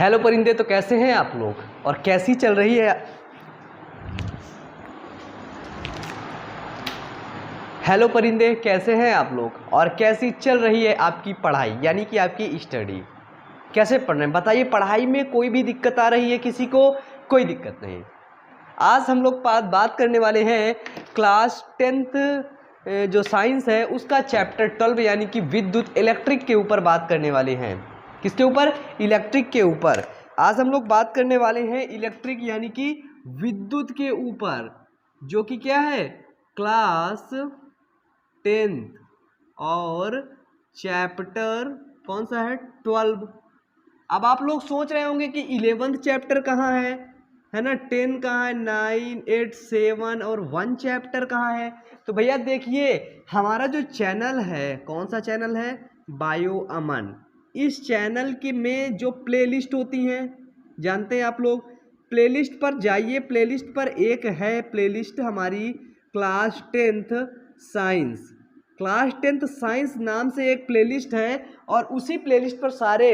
Hello परिंदे, तो कैसे हैं आप लोग और कैसी चल रही है। हेलो परिंदे, कैसे हैं आप लोग और कैसी चल रही है आपकी पढ़ाई, यानी कि आपकी स्टडी। कैसे पढ़ रहे हैं बताइए। पढ़ाई में कोई भी दिक्कत आ रही है किसी को? कोई दिक्कत नहीं। आज हम लोग बात करने वाले हैं क्लास 10th जो साइंस है उसका चैप्टर 12 यानी कि विद्युत इलेक्ट्रिक के ऊपर बात करने वाले हैं। किसके ऊपर? इलेक्ट्रिक के ऊपर। आज हम लोग बात करने वाले हैं इलेक्ट्रिक यानी कि विद्युत के ऊपर, जो कि क्या है, क्लास 10th और चैप्टर कौन सा है? 12। अब आप लोग सोच रहे होंगे कि 11th चैप्टर कहाँ है ना, 10 कहाँ है, 9, 8, 7 और 1 चैप्टर कहाँ है? तो भैया देखिए, हमारा जो चैनल है, कौन सा चैनल है? बायो अमन। इस चैनल की में जो प्लेलिस्ट होती हैं, जानते हैं आप लोग। प्लेलिस्ट पर जाइए, प्लेलिस्ट पर एक है प्लेलिस्ट हमारी class 10th science. Class 10th science नाम से एक प्लेलिस्ट है और उसी प्लेलिस्ट पर सारे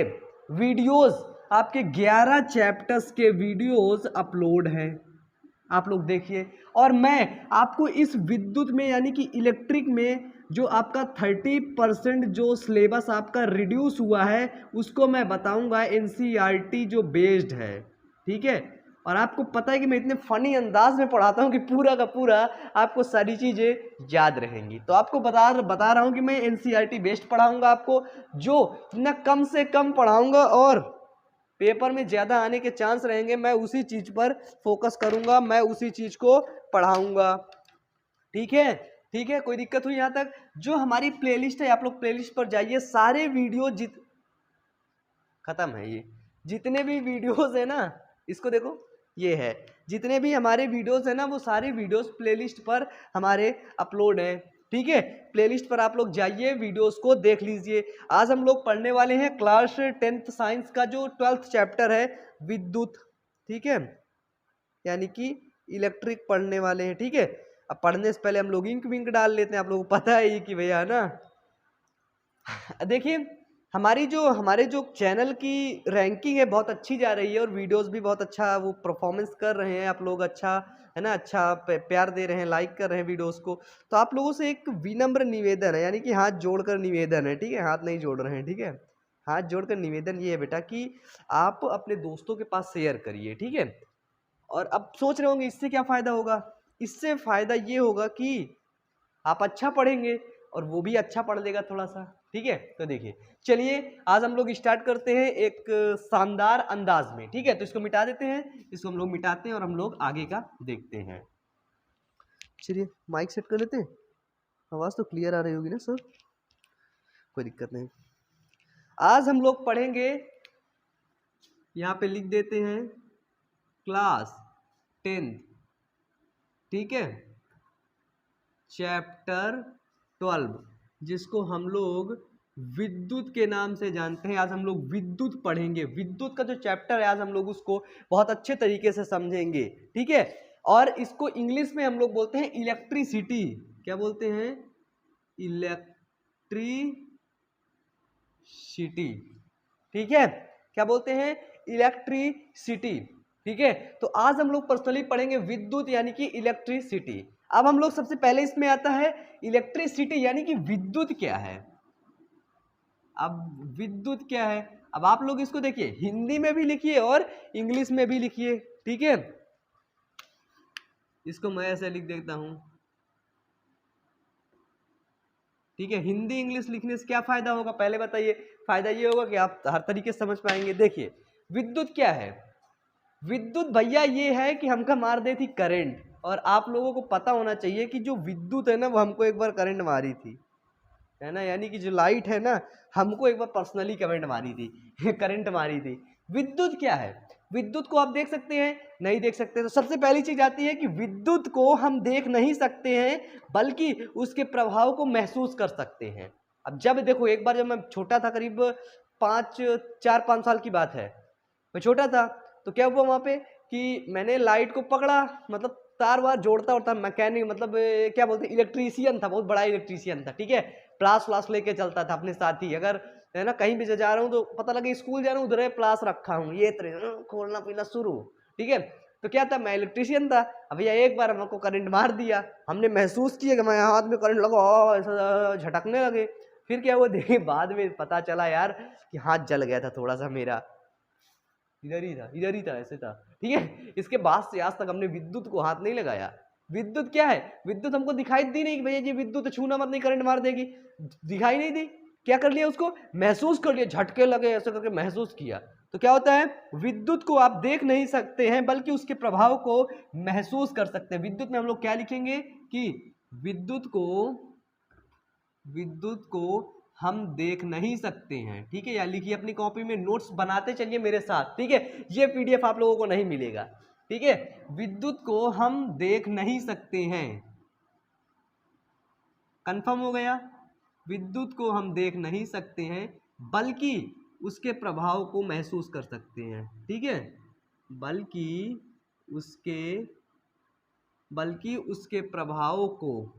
वीडियोस, आपके 11 चैप्टर्स के वीडियोस अपलोड हैं। आप लोग देखिए। और मैं आपको इस विद्युत में यानी कि इलेक्ट्रिक में जो आपका 30% जो सिलेबस आपका रिड्यूस हुआ है उसको मैं बताऊंगा, एनसीईआरटी जो बेस्ड है, ठीक है। और आपको पता है कि मैं इतने फनी अंदाज में पढ़ाता हूं कि पूरा का पूरा आपको सारी चीज़ें याद रहेंगी। तो आपको बता रहा हूं कि मैं एनसीईआरटी बेस्ड पढ़ाऊंगा आपको, जो इतना कम से कम पढ़ाऊंगा और पेपर में ज़्यादा आने के चांस रहेंगे। मैं उसी चीज़ पर फोकस करूंगा, मैं उसी चीज़ को पढ़ाऊंगा, ठीक है। ठीक है, कोई दिक्कत हुई यहाँ तक? जो हमारी प्लेलिस्ट है, आप लोग प्लेलिस्ट पर जाइए, सारे वीडियो खत्म है। ये जितने भी वीडियोस है ना, इसको देखो, ये है जितने भी हमारे वीडियोस है ना, वो सारे वीडियोस प्लेलिस्ट पर हमारे अपलोड हैं, ठीक है। प्लेलिस्ट पर आप लोग जाइए, वीडियोस को देख लीजिए। आज हम लोग पढ़ने वाले हैं क्लास 10th साइंस का जो 12th चैप्टर है, विद्युत, ठीक है, यानी कि इलेक्ट्रिक पढ़ने वाले हैं, ठीक है। अब पढ़ने से पहले हम लोग इंक विंक डाल लेते हैं, आप लोगों को पता है कि भैया, है ना। देखिए, हमारे जो चैनल की रैंकिंग है बहुत अच्छी जा रही है और वीडियोस भी बहुत अच्छा वो परफॉर्मेंस कर रहे हैं। आप लोग अच्छा, है ना, अच्छा प्यार दे रहे हैं, लाइक कर रहे हैं वीडियोस को। तो आप लोगों से एक विनम्र निवेदन है, यानी कि हाथ जोड़कर निवेदन है, ठीक है। हाथ नहीं जोड़ रहे हैं, ठीक है। हाथ जोड़कर निवेदन ये है बेटा कि आप अपने दोस्तों के पास शेयर करिए, ठीक है। और अब सोच रहे होंगे इससे क्या फ़ायदा होगा? इससे फ़ायदा ये होगा कि आप अच्छा पढ़ेंगे और वो भी अच्छा पढ़ लेगा थोड़ा सा, ठीक है। तो देखिए, चलिए आज हम लोग स्टार्ट करते हैं एक शानदार अंदाज में, ठीक है। तो इसको मिटा देते हैं, इसको हम लोग मिटाते हैं और हम लोग आगे का देखते हैं। चलिए माइक सेट कर लेते हैं, आवाज़ तो क्लियर आ रही होगी ना सर? कोई दिक्कत नहीं। आज हम लोग पढ़ेंगे, यहाँ पे लिख देते हैं क्लास 10th, ठीक है, चैप्टर 12, जिसको हम लोग विद्युत के नाम से जानते हैं। आज हम लोग विद्युत पढ़ेंगे। विद्युत का जो चैप्टर है आज हम लोग उसको बहुत अच्छे तरीके से समझेंगे, ठीक है। और इसको इंग्लिश में हम लोग बोलते हैं इलेक्ट्रिसिटी। क्या बोलते हैं? इलेक्ट्रिसिटी, ठीक है। क्या बोलते हैं? इलेक्ट्रिसिटी, ठीक है। तो आज हम लोग पर्सनली पढ़ेंगे विद्युत यानी कि इलेक्ट्रिसिटी। अब हम लोग सबसे पहले इसमें आता है इलेक्ट्रिसिटी यानी कि विद्युत क्या है। अब विद्युत क्या है, अब आप लोग इसको देखिए, हिंदी में भी लिखिए और इंग्लिश में भी लिखिए, ठीक है। इसको मैं ऐसे लिख देता हूं, ठीक है। हिंदी इंग्लिश लिखने से क्या फायदा होगा पहले बताइए? फायदा ये होगा कि आप हर तरीके से समझ पाएंगे। देखिए, विद्युत क्या है? विद्युत भैया ये है कि हमका मार दी थी करंट, और आप लोगों को पता होना चाहिए कि जो विद्युत है ना, वो हमको एक बार करंट मारी थी, है ना। यानी कि जो लाइट है ना, हमको एक बार पर्सनली करंट मारी थी करंट मारी थी। विद्युत क्या है? विद्युत को आप देख सकते हैं? नहीं देख सकते। तो सबसे पहली चीज आती है कि विद्युत को हम देख नहीं सकते हैं, बल्कि उसके प्रभाव को महसूस कर सकते हैं। अब जब देखो, एक बार जब मैं छोटा था, करीब 4-5 साल की बात है, मैं छोटा था, तो क्या हुआ वहां पे कि मैंने लाइट को पकड़ा, मतलब तार वार जोड़ता और था, मैकेनिक, मतलब क्या बोलते हैं, इलेक्ट्रीशियन था, बहुत बड़ा इलेक्ट्रीशियन था, ठीक है। प्लास व्लास लेके चलता था अपने साथ ही। अगर है ना, कहीं भी जा रहा हूँ तो पता लगे स्कूल जा रहा हूँ, उधर प्लास रखा हूँ, ये तरह खोलना पीना शुरू, ठीक है। तो क्या था, मैं इलेक्ट्रिशियन था। अब भैया एक बार हमको करंट मार दिया, हमने महसूस किया कि मैं हाथ में करंट लगा, ऐसा झटकने लगे। फिर क्या हुआ, देखिए बाद में पता चला यार कि हाथ जल गया था थोड़ा सा मेरा, इधर ही था, ऐसे था, ठीक है। इसके बाद से आज तक हमने विद्युत को हाथ नहीं लगाया। विद्युत क्या है, विद्युत हमको दिखाई दी नहीं कि भैया ये विद्युत छूना मत, नहीं करंट मार देगी, दिखाई नहीं दी। क्या कर लिया, उसको महसूस कर लिया, झटके लगे, ऐसे करके महसूस किया। तो क्या होता है, विद्युत को आप देख नहीं सकते हैं बल्कि उसके प्रभाव को महसूस कर सकते हैं। विद्युत में हम लोग क्या लिखेंगे कि विद्युत को हम देख नहीं सकते हैं, ठीक है। या लिखिए अपनी कॉपी में, नोट्स बनाते चलिए मेरे साथ, ठीक है। ये पीडीएफ आप लोगों को नहीं मिलेगा, ठीक है। विद्युत को हम देख नहीं सकते हैं, कंफर्म हो गया। विद्युत को हम देख नहीं सकते हैं बल्कि उसके प्रभाव को महसूस कर सकते हैं, ठीक है। बल्कि उसके प्रभाव को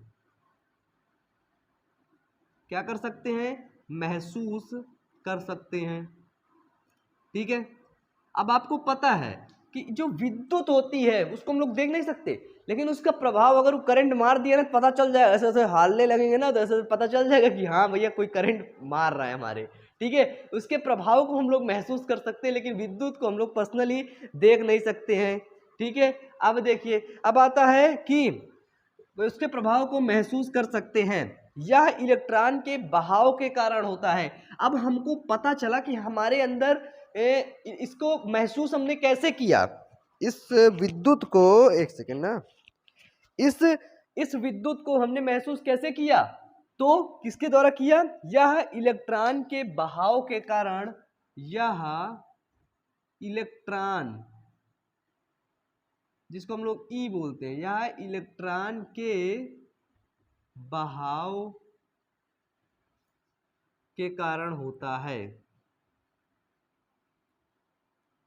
क्या कर सकते हैं, महसूस कर सकते हैं, ठीक है। अब आपको पता है कि जो विद्युत होती है उसको हम लोग देख नहीं सकते, लेकिन उसका प्रभाव अगर वो करंट मार दिया ना, पता चल जाएगा, ऐसे ऐसे हालने लगेंगे ना तो ऐसे पता चल जाएगा कि हाँ भैया कोई करंट मार रहा है हमारे, ठीक है। उसके प्रभाव को हम लोग महसूस कर सकते हैं, लेकिन विद्युत को हम लोग पर्सनली देख नहीं सकते हैं, ठीक है। अब देखिए, अब आता है कि उसके प्रभाव को महसूस कर सकते हैं, यह इलेक्ट्रॉन के बहाव के कारण होता है। अब हमको पता चला कि हमारे अंदर इसको महसूस हमने कैसे किया, इस विद्युत को, एक सेकेंड ना, इस विद्युत को हमने महसूस कैसे किया, तो किसके द्वारा किया, यह इलेक्ट्रॉन के बहाव के कारण, यह इलेक्ट्रॉन जिसको हम लोग ई बोलते हैं, यह इलेक्ट्रॉन के बहाव के कारण होता है,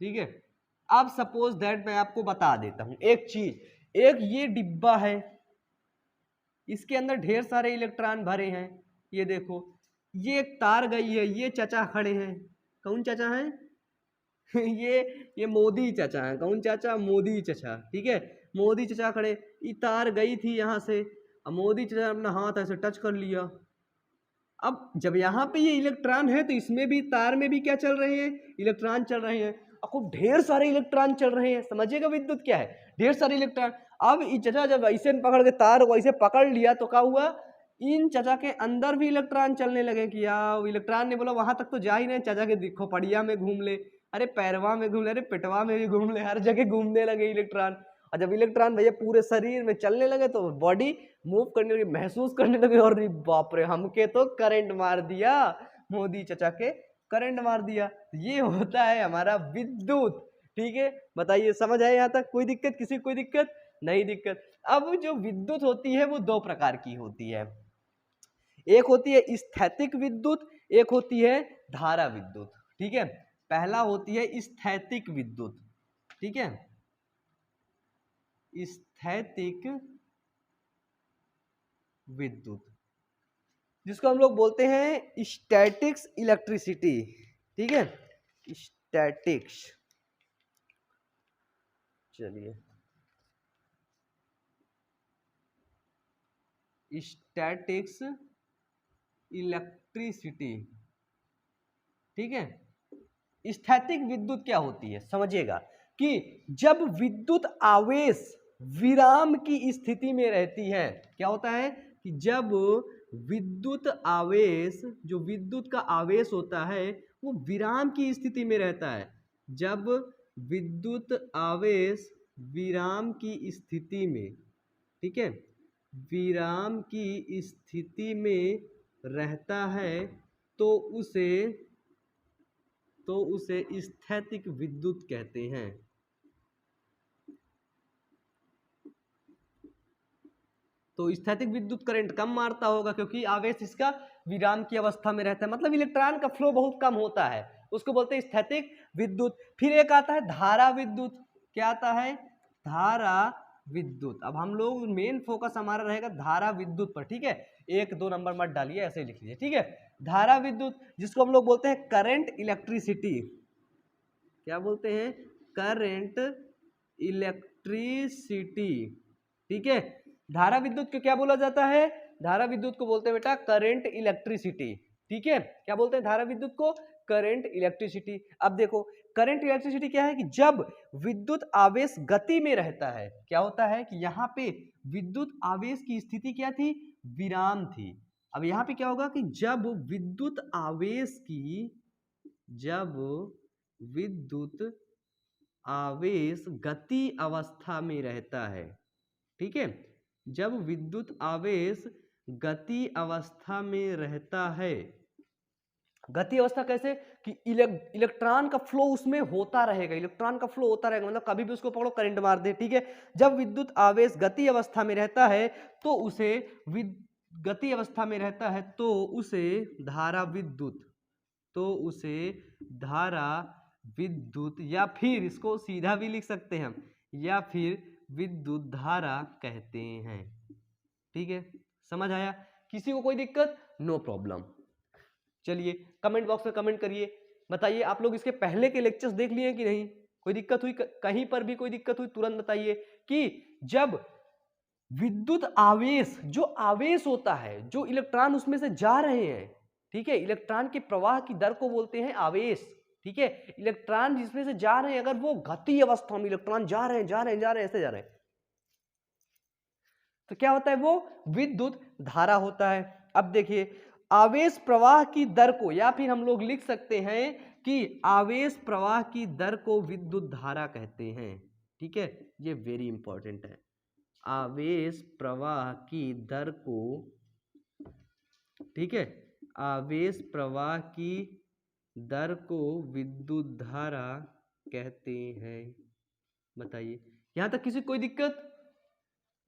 ठीक है। अब सपोज दैट मैं आपको बता देता हूं एक चीज, एक ये डिब्बा है, इसके अंदर ढेर सारे इलेक्ट्रॉन भरे हैं, ये देखो, ये एक तार गई है, ये चचा खड़े हैं, कौन चचा है ये मोदी चचा है, कौन चाचा, मोदी चचा, ठीक है। मोदी चचा खड़े, ये तार गई थी यहां से, अब मोदी चचा अपना हाथ ऐसे टच कर लिया। अब जब यहाँ पे ये इलेक्ट्रॉन है तो इसमें भी, तार में भी क्या चल रहे हैं, इलेक्ट्रॉन चल रहे हैं, और खूब ढेर सारे इलेक्ट्रॉन चल रहे हैं। समझिएगा विद्युत क्या है, ढेर सारे इलेक्ट्रॉन। अब ये चचा जब ऐसे पकड़ के तार को ऐसे पकड़ लिया तो क्या हुआ, इन चचा के अंदर भी इलेक्ट्रॉन चलने लगे कि यार, इलेक्ट्रॉन ने बोला वहां तक तो जा ही नहीं, चचा के दिखो पड़िया में घूम ले, अरे पैरवा में घूम ले, अरे पेटवा में भी घूम ले, हर जगह घूमने लगे इलेक्ट्रॉन। और जब इलेक्ट्रॉन भैया पूरे शरीर में चलने लगे तो बॉडी मूव करने लगी, महसूस करने लगे, और बाप रे हमके तो करंट मार दिया, मोदी चचा के करंट मार दिया। ये होता है हमारा विद्युत, ठीक है। बताइए समझ आए यहाँ तक, कोई दिक्कत, किसी कोई दिक्कत नहीं, दिक्कत। अब जो विद्युत होती है वो दो प्रकार की होती है, एक होती है स्थैतिक विद्युत, एक होती है धारा विद्युत, ठीक है। पहला होती है स्थैतिक विद्युत, ठीक है, स्थैतिक विद्युत, जिसको हम लोग बोलते हैं स्टैटिक्स इलेक्ट्रिसिटी, ठीक है, स्टैटिक्स। चलिए, स्टैटिक्स इलेक्ट्रिसिटी, ठीक है। स्थैतिक विद्युत क्या होती है, समझिएगा कि जब विद्युत आवेश विराम की स्थिति में रहती है, क्या होता है कि जब विद्युत आवेश, जो विद्युत का आवेश होता है वो विराम की स्थिति में रहता है, जब विद्युत आवेश विराम की स्थिति में, ठीक है, विराम की स्थिति में रहता है तो उसे स्थैतिक विद्युत कहते हैं। तो स्थैतिक विद्युत करंट कम मारता होगा क्योंकि आवेश इसका विराम की अवस्था में रहता है, मतलब इलेक्ट्रॉन का फ्लो बहुत कम होता है, उसको बोलते हैं स्थैतिक विद्युत। फिर एक आता है धारा विद्युत, क्या आता है, धारा विद्युत। अब हम लोग मेन फोकस हमारा रहेगा धारा विद्युत पर, ठीक है। 1-2 नंबर मत डालिए, ऐसे ही लिख लीजिए, ठीक है। धारा विद्युत जिसको हम लोग बोलते हैं करंट इलेक्ट्रिसिटी, क्या बोलते हैं, करंट इलेक्ट्रिसिटी, ठीक है। धारा विद्युत को क्या बोला जाता है, धारा विद्युत को बोलते हैं बेटा करंट इलेक्ट्रिसिटी, ठीक है। क्या बोलते हैं धारा विद्युत को, करंट इलेक्ट्रिसिटी। अब देखो करंट इलेक्ट्रिसिटी क्या है कि जब विद्युत आवेश गति में रहता है, क्या होता है कि यहाँ पे विद्युत आवेश की स्थिति क्या थी, विराम थी। अब यहाँ पे क्या होगा कि जब विद्युत आवेश गति अवस्था में रहता है, ठीक है। जब विद्युत आवेश गति अवस्था में रहता है, गति अवस्था कैसे कि इलेक्ट्रॉन का फ्लो उसमें होता रहेगा, इलेक्ट्रॉन का फ्लो होता रहेगा, मतलब कभी भी उसको पकड़ो करंट मार दे, ठीक है। जब विद्युत आवेश गति अवस्था में रहता है तो उसे गति अवस्था में रहता है तो उसे धारा विद्युत, या फिर इसको सीधा भी लिख सकते हैं हम, या फिर विद्युत धारा कहते हैं, ठीक है। समझ आया, किसी को कोई दिक्कत, नो प्रॉब्लम। चलिए कमेंट बॉक्स में कमेंट करिए, बताइए आप लोग इसके पहले के लेक्चर्स देख लिए कि नहीं, कोई दिक्कत हुई, कहीं पर भी कोई दिक्कत हुई तुरंत बताइए। कि जब विद्युत आवेश, जो आवेश होता है, जो इलेक्ट्रॉन उसमें से जा रहे हैं, ठीक है, इलेक्ट्रॉन के प्रवाह की दर को बोलते हैं आवेश, ठीक है। इलेक्ट्रॉन जिसमें से जा रहे हैं, अगर वो गति अवस्था में इलेक्ट्रॉन जा रहे हैं ऐसे जा रहे हैं, तो क्या होता है, वो विद्युत धारा होता है। अब देखिए आवेश प्रवाह की दर को, या फिर हम लोग लिख सकते हैं कि आवेश प्रवाह की दर को विद्युत धारा कहते हैं, ठीक है। ये वेरी इंपॉर्टेंट है, आवेश प्रवाह की दर को, ठीक है, आवेश प्रवाह की दर को विद्युत धारा कहते हैं। बताइए यहां तक किसी कोई दिक्कत।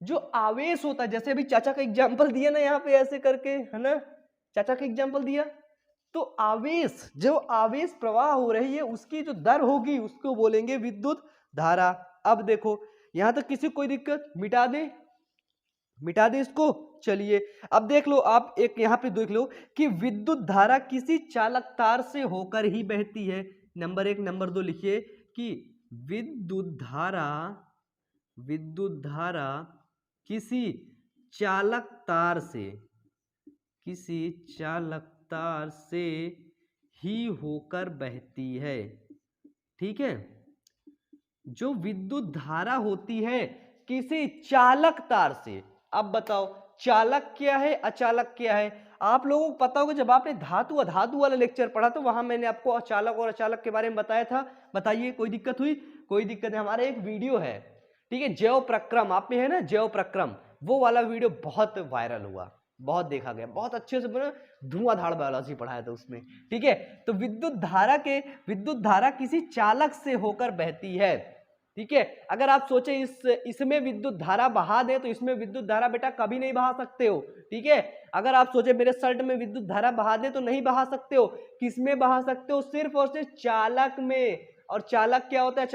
जो आवेश होता है, जैसे अभी चाचा का एग्जांपल दिया ना यहाँ पे ऐसे करके, है ना, चाचा का एग्जांपल दिया, तो आवेश, जो आवेश प्रवाह हो रही है उसकी जो दर होगी उसको बोलेंगे विद्युत धारा। अब देखो यहां तक किसी कोई दिक्कत, मिटा दे इसको। चलिए अब देख लो, आप एक यहाँ पे देख लो कि विद्युत धारा किसी चालक तार से होकर ही बहती है। नंबर 1, नंबर 2 लिखिए कि विद्युत धारा किसी चालक तार से ही होकर बहती है, ठीक है। जो विद्युत धारा होती है किसी चालक तार से। अब बताओ चालक क्या है, अचालक क्या है। आप लोगों को पता होगा, जब आपने धातु अधातु वाला लेक्चर पढ़ा तो वहां मैंने आपको अचालक और अचालक के बारे में बताया था। बताइए कोई दिक्कत हुई, कोई दिक्कत है। हमारा एक वीडियो है, ठीक है, जैव प्रक्रम, आप में है ना जैव प्रक्रम, वो वाला वीडियो बहुत वायरल हुआ, बहुत देखा गया, बहुत अच्छे से बना, धुआंधार बायोलॉजी पढ़ाया था उसमें, ठीक है। तो विद्युत धारा किसी चालक से होकर बहती है, ठीक है। अगर आप सोचे इसमें विद्युत धारा बहा दे तो इसमें विद्युत धारा बेटा कभी नहीं बहा सकते हो, ठीक है। अगर आप सोचे मेरे शर्ट में विद्युत धारा बहा दे तो नहीं बहा सकते हो। किसमें बहा सकते हो, सिर्फ और सिर्फ चालक में। और चालक क्या होता है,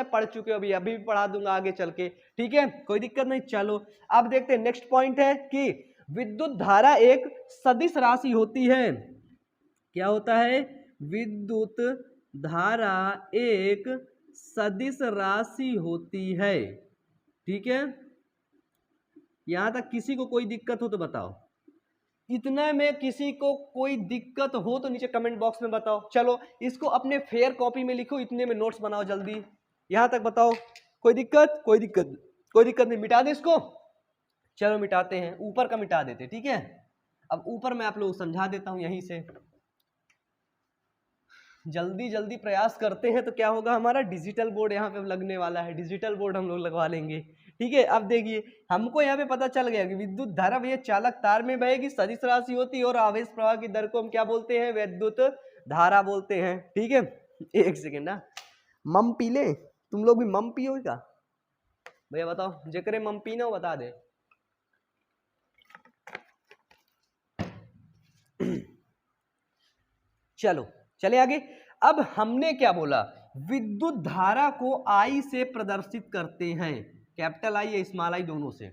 पढ़ चुके हो, अभी भी पढ़ा दूंगा आगे चल के, ठीक है, कोई दिक्कत नहीं। चलो अब देखते हैं नेक्स्ट पॉइंट है कि विद्युत धारा एक सदिश राशि होती है। क्या होता है, विद्युत धारा एक सदिश राशि होती है, ठीक है। यहां तक किसी को कोई दिक्कत हो तो बताओ, इतना में किसी को कोई दिक्कत हो तो नीचे कमेंट बॉक्स में बताओ। चलो इसको अपने फेयर कॉपी में लिखो, इतने में नोट्स बनाओ जल्दी। यहां तक बताओ कोई दिक्कत नहीं, मिटा दे इसको। चलो मिटाते हैं, ऊपर का मिटा देते, ठीक है। अब ऊपर मैं आप लोग समझा देता हूं यहीं से, जल्दी प्रयास करते हैं तो क्या होगा, हमारा डिजिटल बोर्ड यहाँ पे लगने वाला है, डिजिटल बोर्ड हम लोग लगवा लेंगे, ठीक है। अब देखिए हमको यहाँ पे पता चल गया कि विद्युत धारा भैया चालक तार में बहेगी, सदिश राशि होती है, और आवेश प्रवाह की दर को हम क्या बोलते हैं, विद्युत धारा बोलते हैं, ठीक है। एक सेकेंड ना, मम पी ले, तुम लोग भी मम पियो क्या भैया, बताओ जेकरे मम पीना हो बता दे। चलो चले आगे। अब हमने क्या बोला, विद्युत धारा को I से प्रदर्शित करते हैं, कैपिटल आई या स्मॉल आई दोनों से,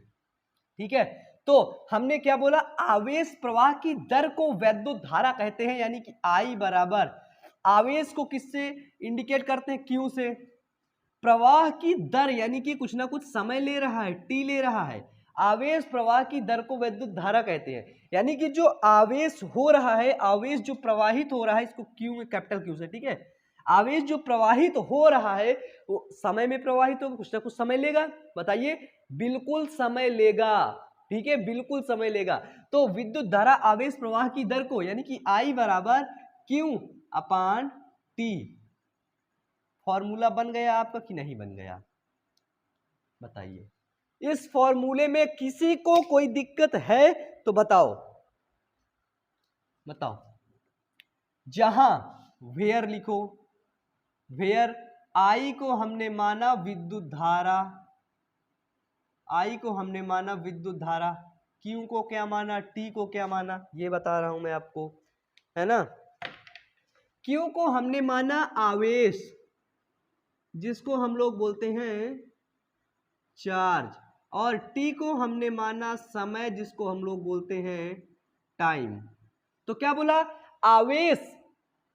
ठीक है। तो हमने क्या बोला, आवेश प्रवाह की दर को वैद्युत धारा कहते हैं, यानी कि आई बराबर आवेश को किससे इंडिकेट करते हैं, क्यू से, प्रवाह की दर यानी कि कुछ ना कुछ समय ले रहा है, टी ले रहा है, आवेश प्रवाह की दर को वैद्युत धारा कहते हैं। यानी कि जो आवेश हो रहा है, आवेश जो प्रवाहित हो रहा है, इसको क्यू में कैपिटल क्यू से, ठीक है, आवेश जो प्रवाहित हो रहा है वो समय में प्रवाहित होगा, कुछ ना कुछ समय लेगा, बताइए, बिल्कुल समय लेगा, ठीक है, बिल्कुल समय लेगा। तो विद्युत धारा आवेश प्रवाह की दर को यानी कि आई बराबर क्यू अपान टी, फॉर्मूला बन गया आपका कि नहीं बन गया, बताइए। इस फॉर्मूले में किसी को कोई दिक्कत है तो बताओ, बताओ। जहां वेयर लिखो, वेयर आई को हमने माना विद्युत धारा, आई को हमने माना विद्युत धारा, क्यू को क्या माना, टी को क्या माना, ये बता रहा हूं मैं आपको, है ना। क्यू को हमने माना आवेश, जिसको हम लोग बोलते हैं चार्ज, और टी को हमने माना समय, जिसको हम लोग बोलते हैं टाइम। तो क्या बोला, आवेश,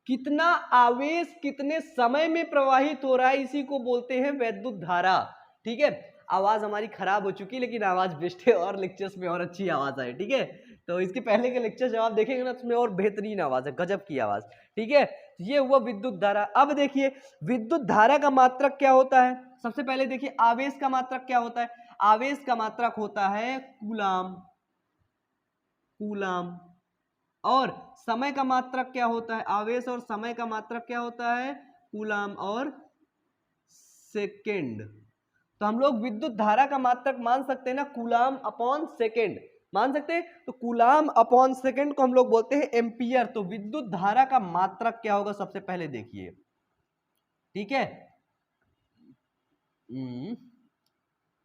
कितना आवेश कितने समय में प्रवाहित हो रहा है, इसी को बोलते हैं वैद्युत धारा, ठीक है। आवाज हमारी खराब हो चुकी है, लेकिन आवाज बेस्ट है और लेक्चर्स में और अच्छी आवाज है, ठीक है। तो इसके पहले के लेक्चर जब आप देखेंगे ना, उसमें और बेहतरीन आवाज है, गजब की आवाज, ठीक है। ये हुआ विद्युत धारा। अब देखिए विद्युत धारा का मात्रक क्या होता है, सबसे पहले देखिए आवेश का मात्रक क्या होता है, आवेश का मात्रक होता है कूलाम, कूलाम। और समय का मात्रक क्या होता है, आवेश और समय का मात्रक क्या होता है, कूलाम और सेकेंड। तो हम लोग विद्युत धारा का मात्रक मान सकते हैं ना, कूलाम अपॉन सेकेंड, मान सकते हैं। तो कूलाम अपॉन सेकेंड को हम लोग बोलते हैं एम्पियर। तो विद्युत धारा का मात्रक क्या होगा, सबसे पहले देखिए, ठीक है।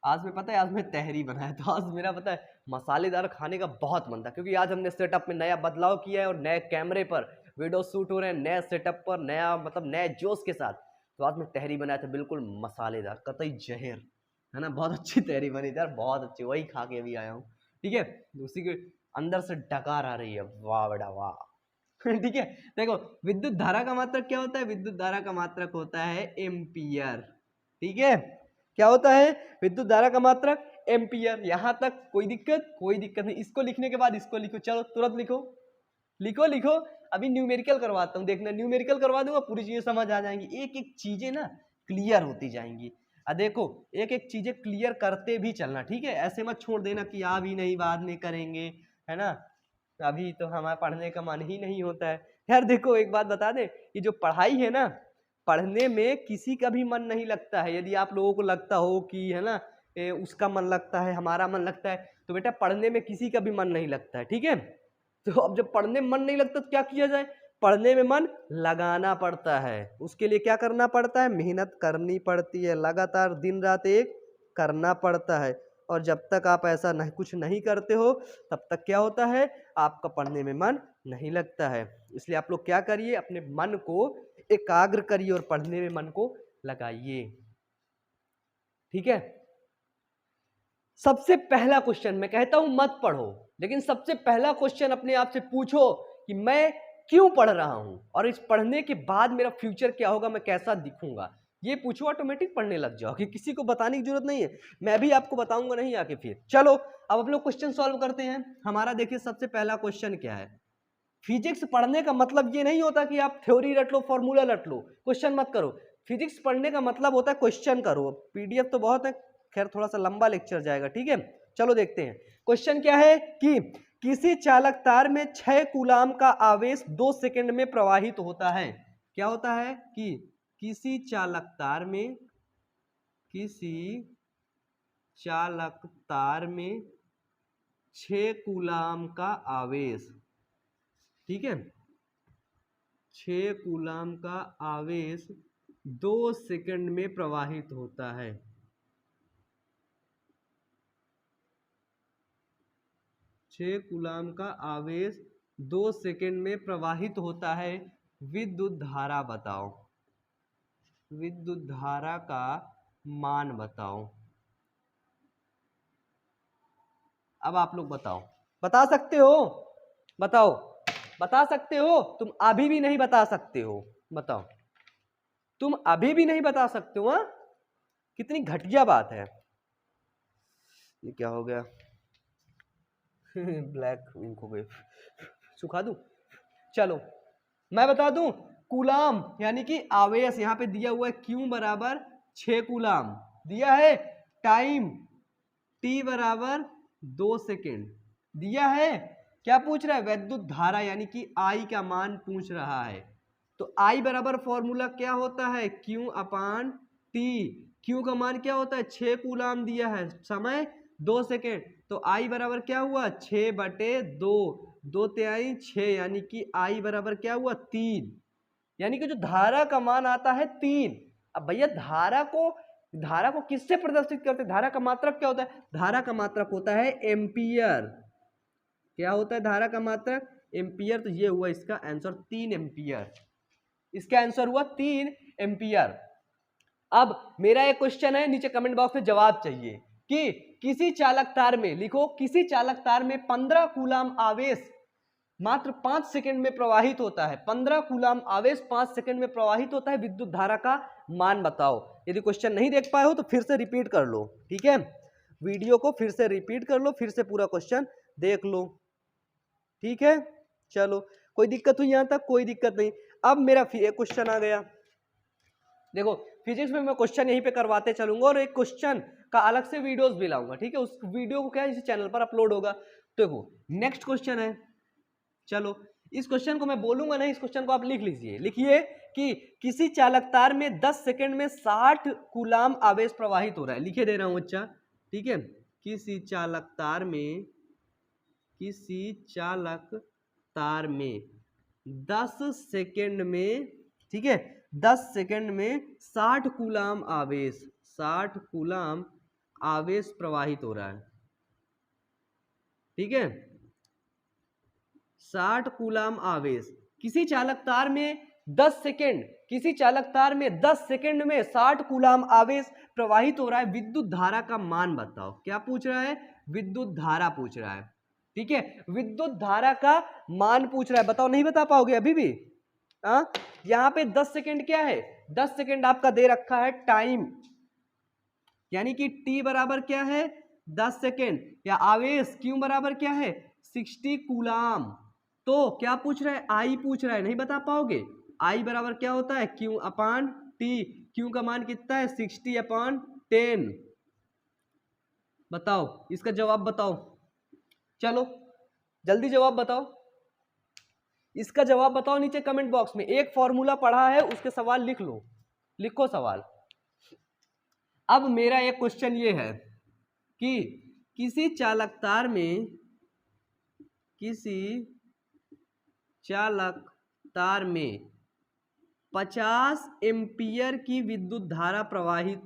आज में पता है, आज मैं तहरी बनाया, तो आज मेरा पता है मसालेदार खाने का बहुत मन था, क्योंकि आज हमने सेटअप में नया बदलाव किया है और नए कैमरे पर वीडियो शूट हो रहे हैं, नए सेटअप पर, नया मतलब नए जोश के साथ। तो आज मैं तहरी बनाया था, बिल्कुल मसालेदार, कतई जहर, है ना, बहुत अच्छी तहरी बनी थी यार, बहुत अच्छी, वही खा के अभी आया हूँ, ठीक है। उसी के अंदर से डकार आ रही है, वाह बेटा वाह ठीक है। देखो विद्युत धारा का मात्रक क्या होता है, विद्युत धारा का मात्रक होता है एम्पियर, ठीक है। क्या होता है, विद्युत धारा का मात्रक एम्पियर। यहां तक कोई दिक्कत, कोई दिक्कत नहीं। इसको लिखने के बाद इसको लिखो, चलो तुरंत लिखो, लिखो लिखो। अभी न्यूमेरिकल करवाता हूं, देखना न्यूमेरिकल करवा दूंगा, पूरी चीजें समझ आ जाएंगी, एक एक चीजें ना क्लियर होती जाएंगी। देखो एक एक चीजें क्लियर करते भी चलना, ठीक है, ऐसे मत छोड़ देना कि अभी नहीं बाद में करेंगे, है ना, अभी तो हमारा पढ़ने का मन ही नहीं होता है यार। देखो एक बात बता दें, ये जो पढ़ाई है ना, पढ़ने में किसी का भी मन नहीं लगता है। यदि आप लोगों को लगता हो कि है ना उसका मन लगता है, हमारा मन लगता है, तो बेटा पढ़ने में किसी का भी मन नहीं लगता है, ठीक है। तो अब जब पढ़ने में मन नहीं लगता तो क्या किया जाए, पढ़ने में मन लगाना पड़ता है। उसके लिए क्या करना पड़ता है, मेहनत करनी पड़ती है, लगातार दिन रात एक करना पड़ता है। और जब तक आप ऐसा नहीं कुछ नहीं करते हो, तब तक क्या होता है, आपका पढ़ने में मन नहीं लगता है। इसलिए आप लोग क्या करिए, अपने मन को एकाग्र करिए और पढ़ने में मन को लगाइए, ठीक है। सबसे पहला क्वेश्चन, मैं कहता हूं मत पढ़ो, लेकिन सबसे पहला क्वेश्चन अपने आप से पूछो कि मैं क्यों पढ़ रहा हूं, और इस पढ़ने के बाद मेरा फ्यूचर क्या होगा, मैं कैसा दिखूंगा, ये पूछो, ऑटोमेटिक पढ़ने लग जाओ, कि किसी को बताने की जरूरत नहीं है, मैं भी आपको बताऊंगा नहीं आके फिर। चलो अब हम लोग क्वेश्चन सॉल्व करते हैं। हमारा देखिए सबसे पहला क्वेश्चन क्या है। फिजिक्स पढ़ने का मतलब ये नहीं होता कि आप थ्योरी रट लो, फॉर्मूला रट लो, क्वेश्चन मत करो। फिजिक्स पढ़ने का मतलब होता है क्वेश्चन करो। पीडीएफ तो बहुत है, खैर थोड़ा सा लंबा लेक्चर जाएगा, ठीक है। चलो देखते हैं क्वेश्चन क्या है कि किसी चालक तार में 6 कूलाम का आवेश 2 सेकंड में प्रवाहित होता है। क्या होता है कि किसी चालक तार में, किसी चालक तार में 6 कूलाम का आवेश, ठीक है, 6 कूलाम का आवेश 2 सेकंड में प्रवाहित होता है। 6 कूलाम का आवेश 2 सेकंड में प्रवाहित होता है। विद्युत धारा बताओ, विद्युत धारा का मान बताओ। अब आप लोग बताओ, बता सकते हो? बताओ, बता सकते हो? तुम अभी भी नहीं बता सकते हो, बताओ, तुम अभी भी नहीं बता सकते हो? कितनी घटिया बात है। ये क्या हो गया? ब्लैक इंक हो गई, सुखा दूं? चलो मैं बता दूं, कूलाम यानी कि आवेश यहां पे दिया हुआ है, Q बराबर 6 कूलाम दिया है, टाइम T बराबर 2 सेकेंड दिया है। क्या पूछ रहा है? वैद्युत धारा यानी कि I का मान पूछ रहा है। तो I बराबर फॉर्मूला क्या होता है? Q अपान T। Q का मान क्या होता है? 6 कूलाम दिया है, समय 2 सेकेंड, तो I बराबर क्या हुआ? 6/2, 2 तिहाई 6, यानी कि I बराबर क्या हुआ? 3। यानी कि जो धारा का मान आता है 3। अब भैया धारा को किससे प्रदर्शित करते हैं? धारा का मात्रक क्या होता है? धारा का मात्रक होता है एम्पियर। क्या होता है धारा का मात्रक? एम्पियर। तो ये हुआ इसका आंसर, 3 एम्पियर। इसका आंसर हुआ 3 एम्पियर। अब मेरा एक क्वेश्चन है, नीचे कमेंट बॉक्स में जवाब चाहिए कि किसी चालक तार में, लिखो, किसी चालक तार में 15 कूलाम आवेश मात्र 5 सेकंड में प्रवाहित होता है। 15 कूलाम आवेश 5 सेकंड में प्रवाहित होता है, विद्युत धारा का मान बताओ। यदि क्वेश्चन नहीं देख पाए हो तो फिर से रिपीट कर लो, ठीक है? वीडियो को फिर से रिपीट कर लो, फिर से पूरा क्वेश्चन देख लो, ठीक है? चलो, कोई दिक्कत हुई यहां तक? कोई दिक्कत नहीं। अब मेरा फिर एक क्वेश्चन आ गया। देखो फिजिक्स में मैं क्वेश्चन यहीं पे करवाते चलूंगा और एक क्वेश्चन का अलग से वीडियोस भी लाऊंगा, ठीक है? उस वीडियो को क्या है, इस चैनल पर अपलोड होगा। देखो नेक्स्ट क्वेश्चन है, चलो इस क्वेश्चन को मैं बोलूंगा नहीं, इस क्वेश्चन को आप लिख लीजिए। लिखिए कि किसी चालक तार में 10 सेकंड में 60 कूलाम आवेश प्रवाहित हो रहा है। लिखे दे रहा हूं बच्चा, ठीक है? किसी चालक तार में 10 सेकंड में, ठीक है, 10 सेकंड में 60 कूलाम आवेश प्रवाहित हो रहा है, ठीक है? 60 कूलाम आवेश किसी चालक तार में 10 सेकेंड, किसी चालक तार में 10 सेकेंड में 60 कूलाम आवेश प्रवाहित हो रहा है, विद्युत धारा का मान बताओ। क्या पूछ रहा है? विद्युत धारा पूछ रहा है, ठीक है? विद्युत धारा का मान पूछ रहा है, बताओ। नहीं बता पाओगे अभी भी? यहां पे 10 सेकेंड क्या है? 10 सेकेंड आपका दे रखा है टाइम, यानी कि T बराबर क्या है? 10 सेकेंड, या आवेश Q बराबर क्या है? 60 कूलाम। तो क्या पूछ रहा है? I पूछ रहा है, नहीं बता पाओगे? I बराबर क्या होता है? Q अपान T। Q का मान कितना है? 60/10। बताओ इसका जवाब बताओ, चलो जल्दी जवाब बताओ, इसका जवाब बताओ नीचे कमेंट बॉक्स में। एक फॉर्मूला पढ़ा है, उसके सवाल लिख लो, लिखो सवाल। अब मेरा एक क्वेश्चन ये है कि किसी चालक तार में 50 एम्पियर की विद्युत धारा प्रवाहित,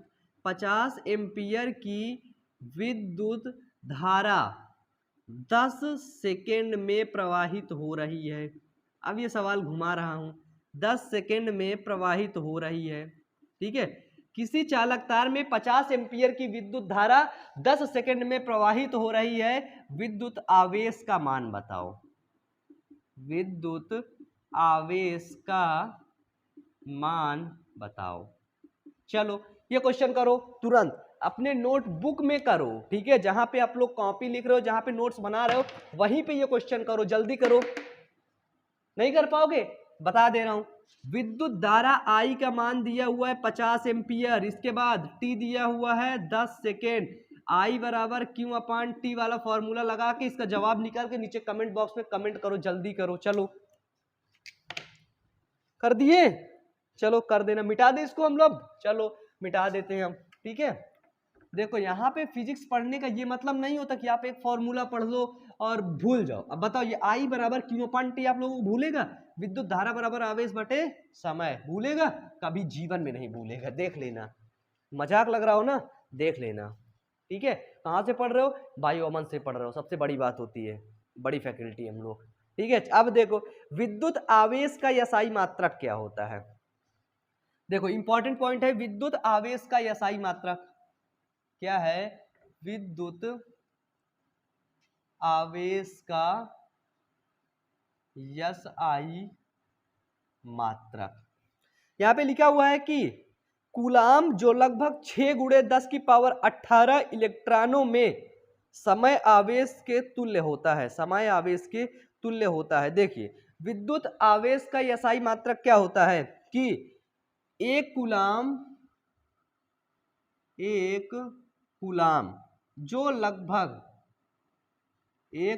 50 एम्पियर की विद्युत धारा 10 सेकेंड में प्रवाहित हो रही है। अब ये सवाल घुमा रहा हूं, 10 सेकेंड में प्रवाहित हो रही है, ठीक है? किसी चालक तार में 50 एम्पियर की विद्युत धारा 10 सेकेंड में प्रवाहित हो रही है, विद्युत आवेश का मान बताओ। विद्युत आवेश का मान बताओ। चलो ये क्वेश्चन करो तुरंत अपने नोटबुक में करो, ठीक है? जहां पे आप लोग कॉपी लिख रहे हो, जहां पे नोट्स बना रहे हो, वहीं पे ये क्वेश्चन करो, जल्दी करो। नहीं कर पाओगे? बता दे रहा हूं, विद्युत धारा I का मान दिया हुआ है 50 एम्पियर, इसके बाद T दिया हुआ है 10 सेकेंड, I बराबर Q अपान T वाला फॉर्मूला लगा के इसका जवाब निकाल के नीचे कमेंट बॉक्स में कमेंट करो, जल्दी करो। चलो कर दिए? चलो कर देना, मिटा दे इसको हम लोग, चलो मिटा देते हैं हम, ठीक है? देखो यहाँ पे फिजिक्स पढ़ने का ये मतलब नहीं होता कि आप एक फॉर्मूला पढ़ लो और भूल जाओ। अब बताओ, ये I बराबर Q अपान T आप लोगों को भूलेगा? विद्युत धारा बराबर आवेश बटे समय भूलेगा? कभी जीवन में नहीं भूलेगा, देख लेना। मजाक लग रहा हो ना? देख लेना, ठीक है? कहाँ से पढ़ रहे हो? बायोमन से पढ़ रहे हो, सबसे बड़ी बात होती है, बड़ी फैकल्टी हम लोग, ठीक है? अब देखो विद्युत आवेश का SI मात्रक क्या होता है? देखो इंपॉर्टेंट पॉइंट है, विद्युत आवेश का SI मात्रक क्या है? विद्युत आवेश का SI मात्रक। यहां पे लिखा हुआ है कि कूलाम जो लगभग 6 × 10⁻18 इलेक्ट्रॉनों में समय आवेश के तुल्य होता है, समय आवेश के तुल्य होता है। देखिए विद्युत आवेश का SI मात्रक क्या होता है कि एक कूलाम जो लगभग 6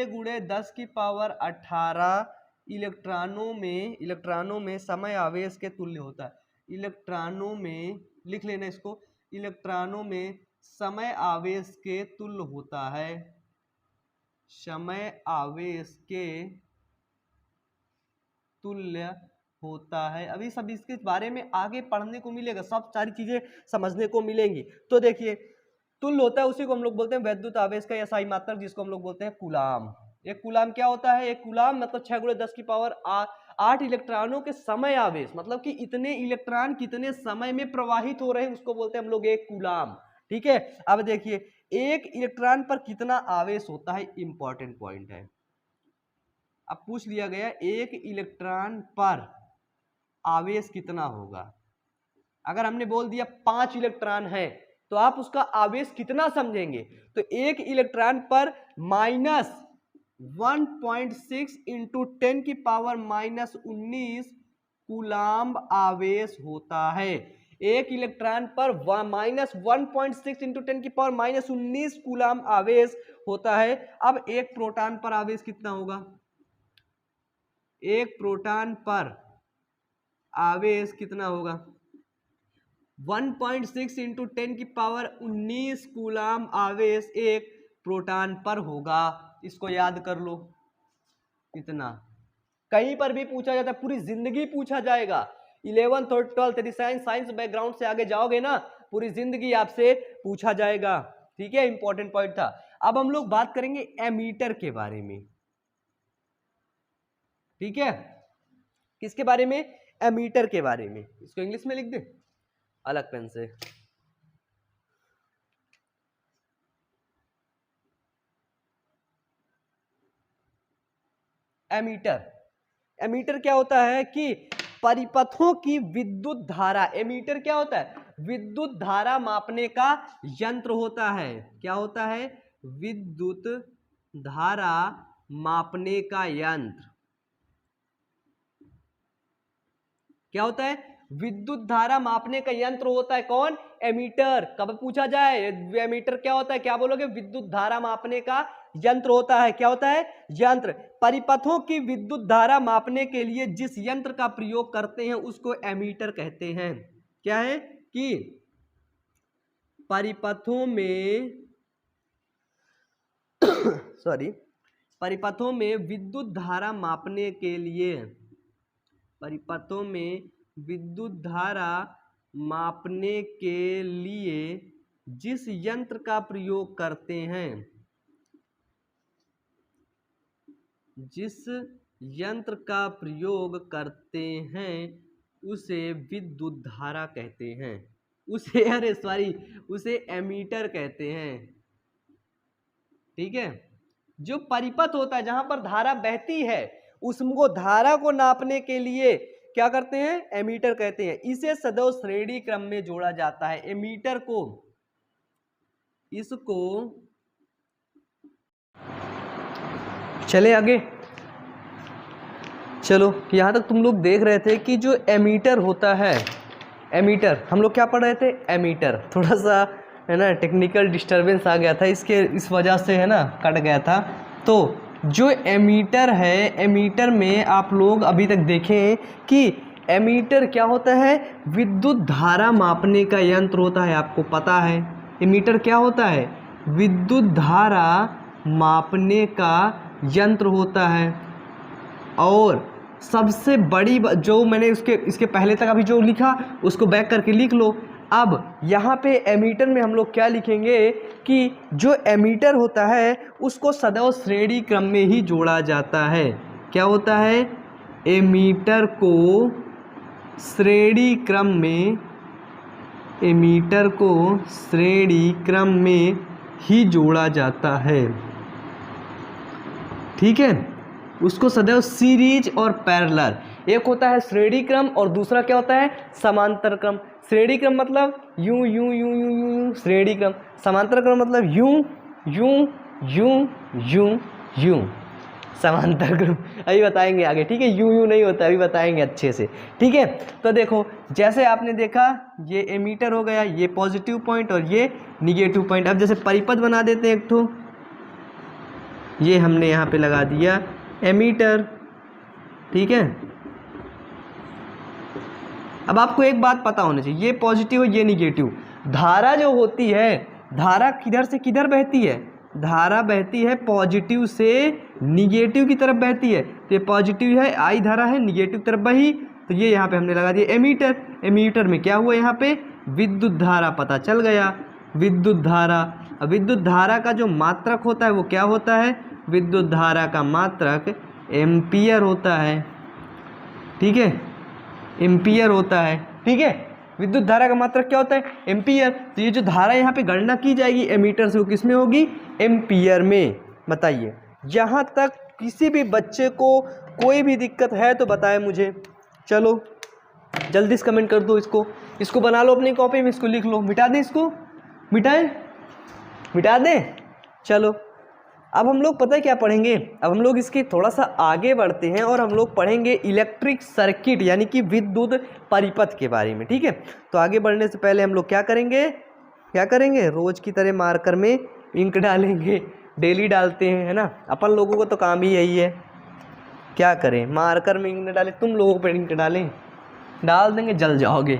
× 10⁻18 इलेक्ट्रॉनों में समय आवेश के तुल्य होता है। इलेक्ट्रॉनों में लिख लेना इसको, इलेक्ट्रॉनों में समय आवेश के तुल्य होता है, समय आवेश के तुल्य होता है। अभी सब इसके बारे में आगे पढ़ने को मिलेगा, सब सारी चीजें समझने को मिलेंगी। तो देखिए तुल्य होता है, उसी को हम लोग बोलते हैं वैद्युत आवेश का SI मात्रक, जिसको हम लोग बोलते हैं कूलाम। एक कूलाम क्या होता है? एक कूलाम मतलब 6 × 10⁸ इलेक्ट्रॉनों के समय आवेश, मतलब कि इतने इलेक्ट्रॉन कितने समय में प्रवाहित हो रहे हैं, उसको बोलते हैं हम लोग एक कूलाम। ठीक है, अब देखिए एक इलेक्ट्रॉन पर कितना आवेश होता है, इंपॉर्टेंट पॉइंट है। अब पूछ लिया गया एक इलेक्ट्रॉन पर आवेश कितना होगा। अगर हमने बोल दिया 5 इलेक्ट्रॉन है तो आप उसका आवेश कितना समझेंगे? तो एक इलेक्ट्रॉन पर -1.6 × 10⁻−19 कूलाम आवेश होता है। एक इलेक्ट्रॉन पर -1.6 × 10⁻−19 कूलाम आवेश होता है। अब एक प्रोटॉन पर आवेश कितना होगा? एक प्रोटॉन पर आवेश कितना होगा? 1.6 × 10⁻19 कूलाम आवेश एक प्रोटॉन पर होगा। इसको याद कर लो, इतना। कहीं पर भी पूछा जाता है, पूरी जिंदगी पूछा जाएगा। 11th और 12th यदि साइंस बैकग्राउंड से आगे जाओगे ना, पूरी जिंदगी आपसे पूछा जाएगा। ठीक है, इंपॉर्टेंट पॉइंट था। अब हम लोग बात करेंगे एमीटर के बारे में। ठीक है, किसके बारे में? एमीटर के बारे में। इसको इंग्लिश में लिख दे अलग पेन से। एमीटर क्या होता है कि परिपथों की विद्युत धारा। एमीटर क्या होता है? विद्युत धारा मापने का यंत्र होता है। क्या होता है? विद्युत धारा मापने का यंत्र। क्या होता है? विद्युत धारा मापने का यंत्र होता है। कौन? एमीटर। कब पूछा जाए एमीटर क्या होता है, क्या बोलोगे? विद्युत धारा मापने का यंत्र होता है। क्या होता है? यंत्र। परिपथों की विद्युत धारा मापने के लिए जिस यंत्र का प्रयोग करते हैं उसको एमीटर कहते हैं। क्या है कि परिपथों में परिपथों में विद्युत धारा मापने के लिए, परिपथों में विद्युत धारा मापने के लिए जिस यंत्र का प्रयोग करते हैं, जिस यंत्र का प्रयोग करते हैं उसे विद्युत धारा कहते हैं। उसे एमीटर कहते हैं। ठीक है, जो परिपथ होता है जहां पर धारा बहती है उसको, धारा को नापने के लिए क्या करते हैं? एमीटर कहते हैं। इसे सदैव श्रेणी क्रम में जोड़ा जाता है। एमीटर को, इसको चले आगे। चलो यहां तक तुम लोग देख रहे थे कि जो एमीटर होता है, एमीटर हम लोग क्या पढ़ रहे थे? एमीटर। थोड़ा सा है ना टेक्निकल डिस्टरबेंस आ गया था, इस वजह से है ना कट गया था। तो जो एमीटर है, एमीटर में आप लोग अभी तक देखें कि एमीटर क्या होता है? विद्युत धारा मापने का यंत्र होता है। आपको पता है एमीटर क्या होता है? विद्युत धारा मापने का यंत्र होता है। और सबसे बड़ी जो मैंने इसके पहले तक अभी जो लिखा उसको बैक करके लिख लो। अब यहाँ पे एमीटर में हम लोग क्या लिखेंगे कि जो एमीटर होता है उसको सदैव श्रेणी क्रम में ही जोड़ा जाता है। क्या होता है? एमीटर को श्रेणी क्रम में, एमीटर को श्रेणी क्रम में ही जोड़ा जाता है, ठीक है, उसको सदैव सीरीज और पैरेलल, एक होता है श्रेणी क्रम और दूसरा क्या होता है समांतर क्रम। श्रेणी क्रम मतलब यूं यूं यूं यूं यूं यूं, श्रेणी क्रम। समांतर क्रम मतलब यूं यूं यूं यूं यूं, समांतर क्रम अभी बताएंगे आगे, ठीक है, यूं यूं नहीं होता, अभी बताएंगे अच्छे से, ठीक है। तो देखो जैसे आपने देखा ये एमीटर हो गया, ये पॉजिटिव पॉइंट और ये निगेटिव पॉइंट। अब जैसे परिपथ बना देते हैं एक ठो, ये हमने यहाँ पे लगा दिया एमीटर, ठीक है। अब आपको एक बात पता होनी चाहिए, ये पॉजिटिव है ये निगेटिव। धारा जो होती है, धारा किधर से किधर बहती है, धारा बहती है पॉजिटिव से निगेटिव की तरफ बहती है। तो ये पॉजिटिव है, आई धारा है, निगेटिव तरफ बही, तो ये यहाँ पे हमने लगा दिया एमीटर। एमीटर में क्या हुआ, यहाँ पे विद्युत धारा पता चल गया, विद्युत धारा। अब विद्युत धारा का जो मात्रक होता है वो क्या होता है, विद्युत धारा का मात्रक एम्पियर होता है, ठीक है, एम्पियर होता है, ठीक है। विद्युत धारा का मात्रक क्या होता है, एम्पियर। तो ये जो धारा यहाँ पे गणना की जाएगी एमीटर से, वो किस में होगी, एम्पियर में। बताइए, यहाँ तक किसी भी बच्चे को कोई भी दिक्कत है तो बताए मुझे। चलो जल्दी से कमेंट कर दो, इसको बना लो अपनी कॉपी में, इसको लिख लो, मिटा दें, इसको मिटाएं, मिटा दें। चलो अब हम लोग पता है क्या पढ़ेंगे, अब हम लोग इसके थोड़ा सा आगे बढ़ते हैं और हम लोग पढ़ेंगे इलेक्ट्रिक सर्किट यानी कि विद्युत परिपथ के बारे में, ठीक है। तो आगे बढ़ने से पहले हम लोग क्या करेंगे, रोज की तरह मार्कर में इंक डालेंगे, डेली डालते हैं, है ना, अपन लोगों को तो काम ही यही है, क्या करें, मार्कर में इंक न डालें, तुम लोगों पर इंक डालें, डाल देंगे जल जाओगे,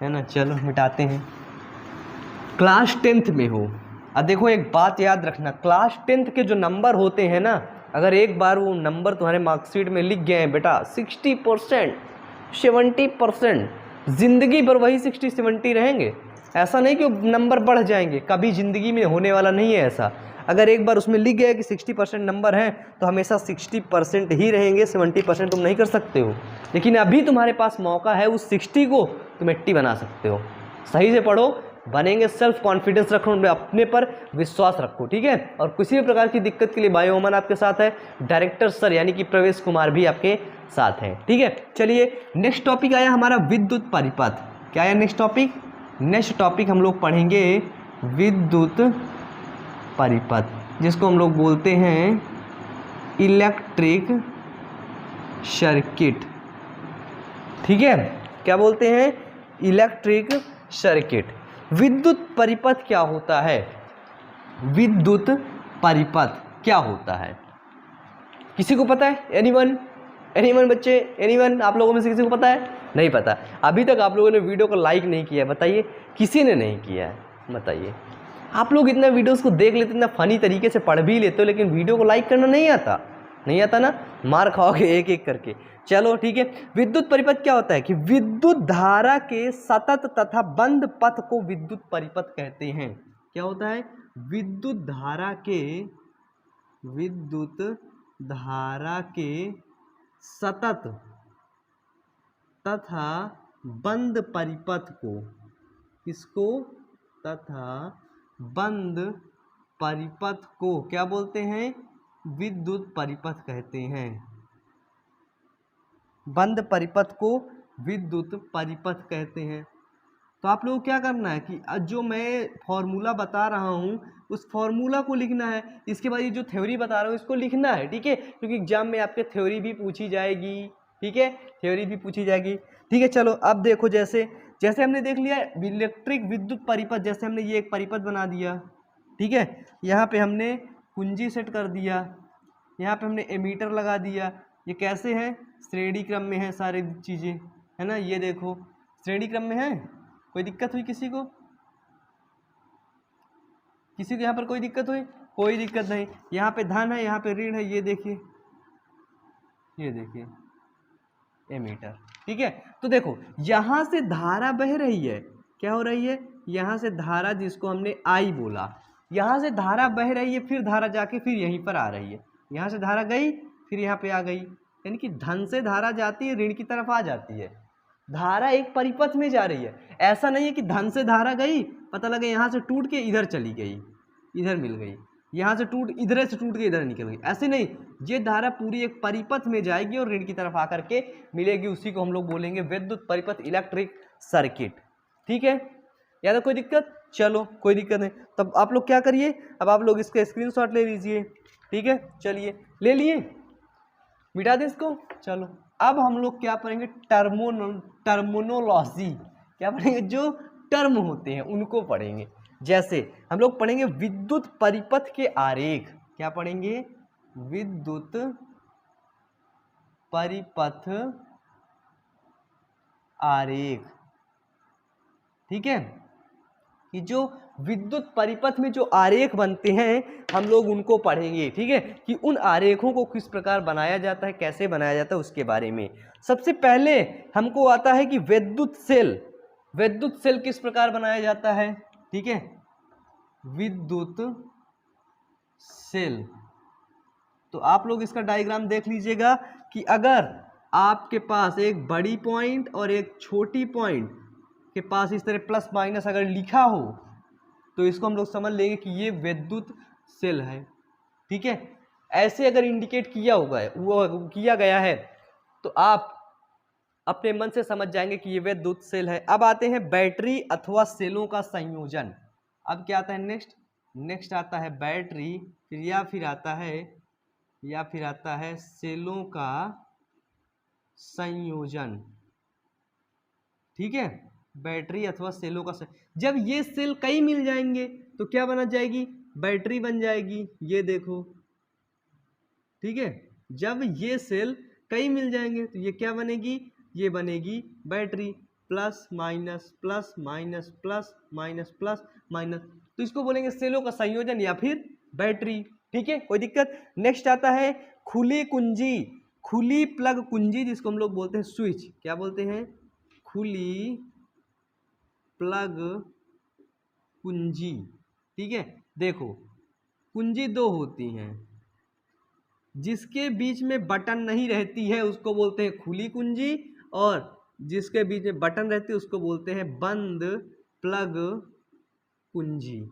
है ना। चलो मिटाते हैं। क्लास 10th में हो, अब देखो एक बात याद रखना, क्लास 10th के जो नंबर होते हैं ना, अगर एक बार वो नंबर तुम्हारे मार्कशीट में लिख गए हैं बेटा 60%, 70%, ज़िंदगी भर वही 60-70 रहेंगे। ऐसा नहीं कि नंबर बढ़ जाएंगे, कभी ज़िंदगी में होने वाला नहीं है ऐसा। अगर एक बार उसमें लिख गया कि 60% नंबर हैं तो हमेशा 60% ही रहेंगे, 70% तुम नहीं कर सकते हो। लेकिन अभी तुम्हारे पास मौका है उस 60 को तुम 80 बना सकते हो। सही से पढ़ो, बनेंगे, सेल्फ कॉन्फिडेंस रखो, अपने पर विश्वास रखो, ठीक है। और किसी भी प्रकार की दिक्कत के लिए भाई ओमन आपके साथ है, डायरेक्टर सर यानी कि प्रवेश कुमार भी आपके साथ हैं, ठीक है। चलिए नेक्स्ट टॉपिक आया हमारा विद्युत परिपथ। क्या आया नेक्स्ट टॉपिक, नेक्स्ट टॉपिक हम लोग पढ़ेंगे विद्युत परिपथ, जिसको हम लोग बोलते हैं इलेक्ट्रिक सर्किट, ठीक है। क्या बोलते हैं, इलेक्ट्रिक सर्किट। विद्युत परिपथ क्या होता है, विद्युत परिपथ क्या होता है, किसी को पता है, एनीवन बच्चे, एनीवन, आप लोगों में से किसी को पता है, नहीं पता। अभी तक आप लोगों ने वीडियो को लाइक नहीं किया, बताइए, किसी ने नहीं किया है, बताइए। आप लोग इतना वीडियोस को देख लेते, इतना फनी तरीके से पढ़ भी लेते हो, लेकिन वीडियो को लाइक करना नहीं आता ना, मार खाओगे एक एक करके। चलो ठीक है, विद्युत परिपथ क्या होता है कि विद्युत धारा के सतत तथा बंद पथ को विद्युत परिपथ कहते हैं। क्या होता है, विद्युत धारा के सतत तथा बंद परिपथ को, किसको, तथा बंद परिपथ को क्या बोलते हैं, विद्युत परिपथ कहते हैं। बंद परिपथ को विद्युत परिपथ कहते हैं। तो आप लोगों को क्या करना है कि जो मैं फॉर्मूला बता रहा हूँ उस फॉर्मूला को लिखना है, इसके बाद ये जो थ्योरी बता रहा हूँ इसको लिखना है, ठीक है, क्योंकि एग्जाम में आपके थ्योरी भी पूछी जाएगी, ठीक है, थ्योरी भी पूछी जाएगी, ठीक है। चलो अब देखो, जैसे हमने देख लिया इलेक्ट्रिक विद्युत परिपथ, जैसे हमने ये एक परिपथ बना दिया, ठीक है, यहाँ पे हमने कुंजी सेट कर दिया, यहाँ पे हमने एमीटर लगा दिया। ये कैसे है, श्रेणी क्रम में है सारी चीज़ें, है ना, ये देखो श्रेणी क्रम में है। कोई दिक्कत हुई किसी को यहाँ पर कोई दिक्कत हुई, कोई दिक्कत नहीं। यहाँ पे धन है, यहाँ पे ऋण है, ये देखिए एमीटर, ठीक है। तो देखो यहाँ से धारा बह रही है, क्या हो रही है, यहाँ से धारा, जिसको हमने आई बोला, यहाँ से धारा बह रही है, फिर धारा जाके फिर यहीं पर आ रही है, यहाँ से धारा गई फिर यहाँ पे आ गई, यानी कि धन से धारा जाती है, ऋण की तरफ आ जाती है। धारा एक परिपथ में जा रही है, ऐसा नहीं है कि धन से धारा गई, पता लगे यहाँ से टूट के इधर चली गई, इधर मिल गई, यहाँ से टूट इधर से टूट के इधर निकल गई, ऐसे नहीं, ये धारा पूरी एक परिपथ में जाएगी और ऋण की तरफ आकर के मिलेगी, उसी को हम लोग बोलेंगे विद्युत परिपथ, इलेक्ट्रिक सर्किट। ठीक है, याद है, कोई दिक्कत? चलो कोई दिक्कत नहीं, तब आप लोग क्या करिए, अब आप लोग इसका स्क्रीनशॉट ले लीजिए। ठीक है, चलिए ले लिए, मिटा दें इसको। चलो अब हम लोग क्या पढ़ेंगे, टर्मिनोलॉजी, क्या पढ़ेंगे, जो टर्म होते हैं उनको पढ़ेंगे। जैसे हम लोग पढ़ेंगे विद्युत परिपथ के आरेख, क्या पढ़ेंगे, विद्युत परिपथ आरेख। ठीक है, कि जो विद्युत परिपथ में जो आरेख बनते हैं हम लोग उनको पढ़ेंगे। ठीक है, कि उन आरेखों को किस प्रकार बनाया जाता है, कैसे बनाया जाता है, उसके बारे में। सबसे पहले हमको आता है कि विद्युत सेल, विद्युत सेल किस प्रकार बनाया जाता है। ठीक है, विद्युत सेल, तो आप लोग इसका डायग्राम देख लीजिएगा कि अगर आपके पास एक बड़ी पॉइंट और एक छोटी पॉइंट के पास इस तरह प्लस माइनस अगर लिखा हो तो इसको हम लोग समझ लेंगे कि ये विद्युत सेल है। ठीक है, ऐसे अगर इंडिकेट किया होगा, वो किया गया है, तो आप अपने मन से समझ जाएंगे कि ये विद्युत सेल है। अब आते हैं बैटरी अथवा सेलों का संयोजन। अब क्या आता है नेक्स्ट आता है बैटरी, फिर या फिर आता है सेलों का संयोजन। ठीक है, बैटरी अथवा सेलों का जब ये सेल कई मिल जाएंगे तो क्या बना जाएगी, बैटरी बन जाएगी, ये देखो। ठीक है, जब ये सेल कई मिल जाएंगे तो ये क्या बनेगी, ये बनेगी battery, plus minus plus minus plus minus plus minus, तो इसको बोलेंगे सेलों का संयोजन या फिर बैटरी। ठीक है, कोई दिक्कत। नेक्स्ट आता है खुली कुंजी, खुली प्लग कुंजी, जिसको हम लोग बोलते हैं स्विच, क्या बोलते हैं, खुली प्लग कुंजी। ठीक है, देखो कुंजी दो होती हैं, जिसके बीच में बटन नहीं रहती है उसको बोलते हैं खुली कुंजी, और जिसके बीच में बटन रहती है उसको बोलते हैं बंद प्लग कुंजी।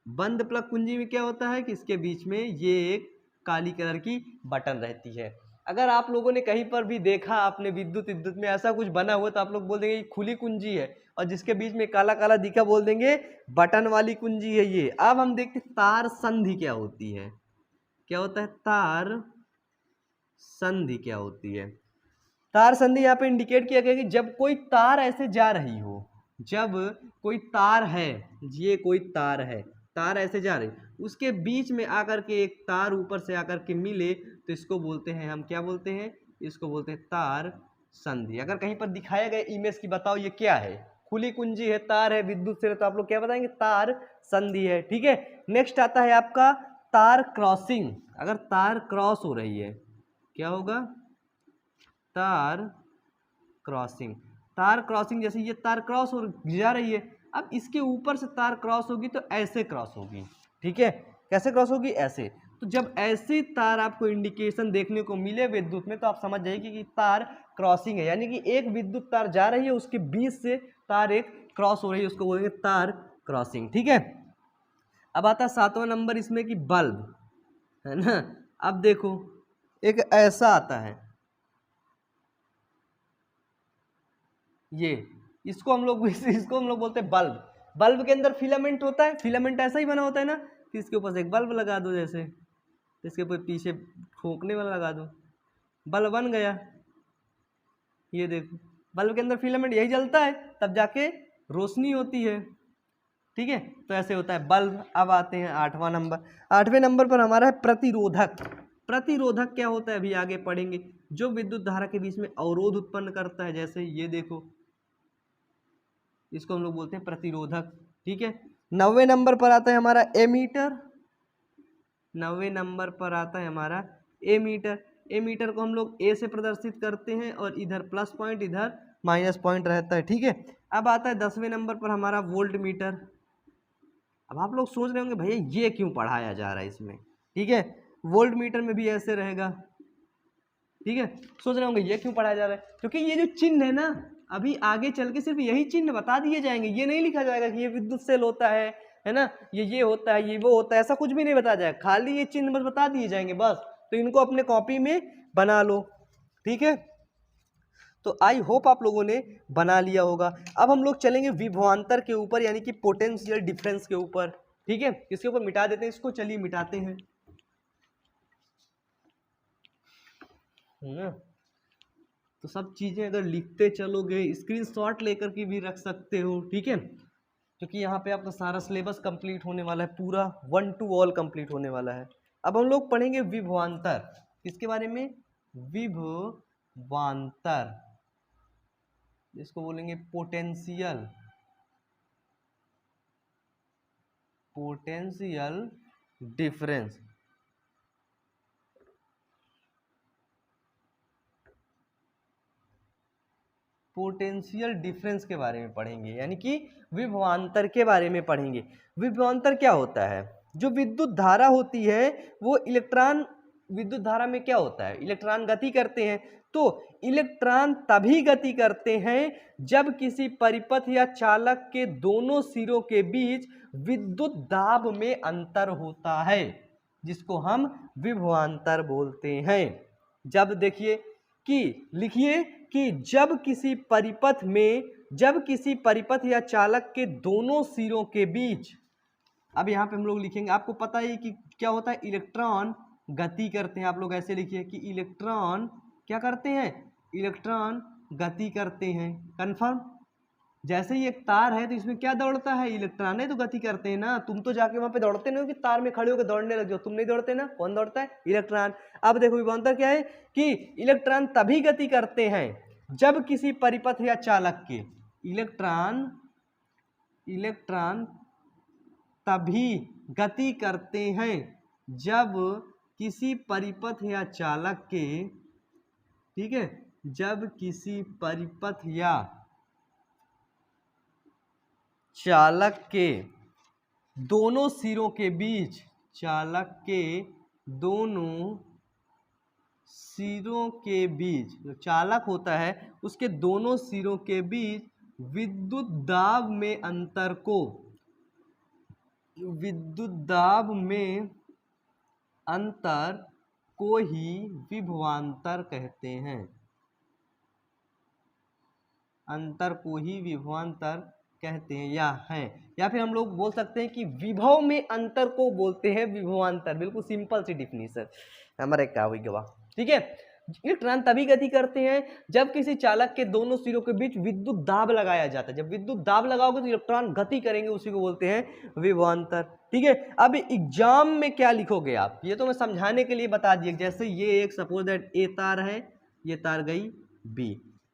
बंद प्लग कुंजी में क्या होता है कि इसके बीच में ये एक काली कलर की बटन रहती है। अगर आप लोगों ने कहीं पर भी देखा आपने विद्युत में ऐसा कुछ बना हुआ तो आप लोग बोल देंगे खुली कुंजी है, और जिसके बीच में काला काला दिखा बोल देंगे बटन वाली कुंजी है ये। अब हम देखते हैं तार संधि क्या होती है, क्या होता है तार संधि क्या होती है। तार संधि यहाँ पे इंडिकेट किया गया कि जब कोई तार ऐसे जा रही हो, जब कोई तार है, ये कोई तार है, तार ऐसे जा रही, उसके बीच में आकर के एक तार ऊपर से आकर के मिले तो इसको बोलते हैं हम, क्या बोलते हैं, इसको बोलते हैं तार संधि। अगर कहीं पर दिखाया गया इमेज की बताओ ये क्या है, खुली कुंजी है, तार है, विद्युत से, तो आप लोग क्या बताएंगे, तार संधि है। ठीक है, नेक्स्ट आता है आपका तार क्रॉसिंग। अगर तार क्रॉस हो रही है क्या होगा, तार क्रॉसिंग। तार क्रॉसिंग, जैसे ये तार क्रॉस हो जा रही है, अब इसके ऊपर से तार क्रॉस होगी तो ऐसे क्रॉस होगी। ठीक है, कैसे क्रॉस होगी, ऐसे। तो जब ऐसी तार आपको इंडिकेशन देखने को मिले विद्युत में तो आप समझ जाइए कि तार क्रॉसिंग है, यानी कि एक विद्युत तार जा रही है उसके बीच से तार एक क्रॉस हो रही है, उसको बोलेंगे तार क्रॉसिंग। ठीक है, अब आता है 7वां नंबर इसमें कि बल्ब, है ना। अब देखो एक ऐसा आता है, ये इसको हम लोग बोलते हैं बल्ब। बल्ब के अंदर फिलामेंट होता है, फिलामेंट ऐसा ही बना होता है ना, तो इसके ऊपर से एक बल्ब लगा दो, जैसे तो इसके ऊपर पीछे ठोकने वाला लगा दो, बल्ब बन गया। ये देखो बल्ब के अंदर फिलामेंट यही जलता है तब जाके रोशनी होती है। ठीक है, तो ऐसे होता है बल्ब। अब आते हैं 8वां नंबर। 8वें नंबर पर हमारा है प्रतिरोधक। प्रतिरोधक क्या होता है अभी आगे पढ़ेंगे, जो विद्युत धारा के बीच में अवरोध उत्पन्न करता है, जैसे ये देखो इसको हम लोग बोलते हैं प्रतिरोधक। ठीक है, 9वें नंबर पर आता है हमारा एमीटर। 9वें नंबर पर आता है हमारा एमीटर। एमीटर को हम लोग ए से प्रदर्शित करते हैं और इधर प्लस पॉइंट इधर माइनस पॉइंट रहता है। ठीक है, अब आता है 10वें नंबर पर हमारा वोल्ट मीटर। अब आप लोग सोच रहे होंगे भैया ये क्यों पढ़ाया जा रहा है इसमें। ठीक है, वोल्ट मीटर में भी ऐसे रहेगा। ठीक है, सोच रहे होंगे ये क्यों पढ़ाया जा रहा है, क्योंकि ये जो चिन्ह है ना अभी आगे चल के सिर्फ यही चिन्ह बता दिए जाएंगे, ये नहीं लिखा जाएगा कि ये विद्युत सेल होता है है ना, ये होता है, ये वो होता है, ऐसा कुछ भी नहीं बताया जाएगा, खाली ये चिन्ह बस बता दिए जाएंगे बस। तो इनको अपने कॉपी में बना लो, ठीक है। तो आई होप आप लोगों ने बना लिया होगा। अब हम लोग चलेंगे विभवांतर के ऊपर, यानी कि पोटेंशियल डिफरेंस के ऊपर, ठीक है। इसके ऊपर मिटा देते हैं इसको, चलिए मिटाते हैं, है ना। तो सब चीजें अगर लिखते चलोगे, स्क्रीनशॉट लेकर के भी रख सकते हो, ठीक है, क्योंकि यहाँ पे आपका सारा सिलेबस कंप्लीट होने वाला है, पूरा 1 to ऑल कंप्लीट होने वाला है। अब हम लोग पढ़ेंगे विभवांतर, किसके बारे में, विभवांतर, जिसको बोलेंगे potential, potential difference. Potential difference के बारे में पढ़ेंगे, यानी कि विभवांतर के बारे में पढ़ेंगे। विभवांतर क्या होता है, जो विद्युत धारा होती है वो इलेक्ट्रॉन, विद्युत धारा में क्या होता है, इलेक्ट्रॉन गति करते हैं। तो इलेक्ट्रॉन तभी गति करते हैं जब किसी परिपथ या चालक के दोनों सिरों के बीच विद्युत दाब में अंतर होता है, जिसको हम विभवांतर बोलते हैं। जब देखिए कि लिखिए कि जब किसी परिपथ या चालक के दोनों सिरों के बीच, अब यहाँ पे हम लोग लिखेंगे, आपको पता ही कि क्या होता है, इलेक्ट्रॉन गति करते हैं। आप लोग ऐसे लिखिए कि इलेक्ट्रॉन क्या करते हैं, इलेक्ट्रॉन गति करते हैं, कंफर्म। जैसे ही एक तार है तो इसमें क्या दौड़ता है, इलेक्ट्रॉन तो गति करते हैं ना। तुम तो जाके वहां पे दौड़ते नहीं हो कि तार में खड़े होकर दौड़ने लग जाओ, तुम नहीं दौड़ते ना, कौन दौड़ता है, इलेक्ट्रॉन। अब देखो विभवांतर क्या है कि इलेक्ट्रॉन तभी गति करते हैं जब किसी परिपथ या चालक के, इलेक्ट्रॉन तभी गति करते हैं जब किसी परिपथ या चालक के, ठीक है, जब किसी परिपथ या चालक के दोनों सिरों के बीच, चालक के दोनों सिरों के बीच, जो चालक होता है उसके दोनों सिरों के बीच विद्युत दाब में अंतर को, विद्युत दाब में अंतर को ही विभवांतर कहते हैं, अंतर को ही विभवांतर कहते हैं या फिर हम लोग बोल सकते हैं कि विभव में अंतर को बोलते हैं विभवांतर। बिल्कुल सिंपल सी डिफिनीशन हमारे क्या हुई गवाह, ठीक है। इलेक्ट्रॉन तभी गति करते हैं जब किसी चालक के दोनों सिरों के बीच विद्युत दाब लगाया जाता है। जब विद्युत दाब लगाओगे तो इलेक्ट्रॉन गति करेंगे, उसी को बोलते हैं विभवांतर, ठीक है। अब एग्जाम में क्या लिखोगे आप, ये तो मैं समझाने के लिए बता दिया। जैसे ये एक सपोज दैट ए तार है, ये तार गई बी,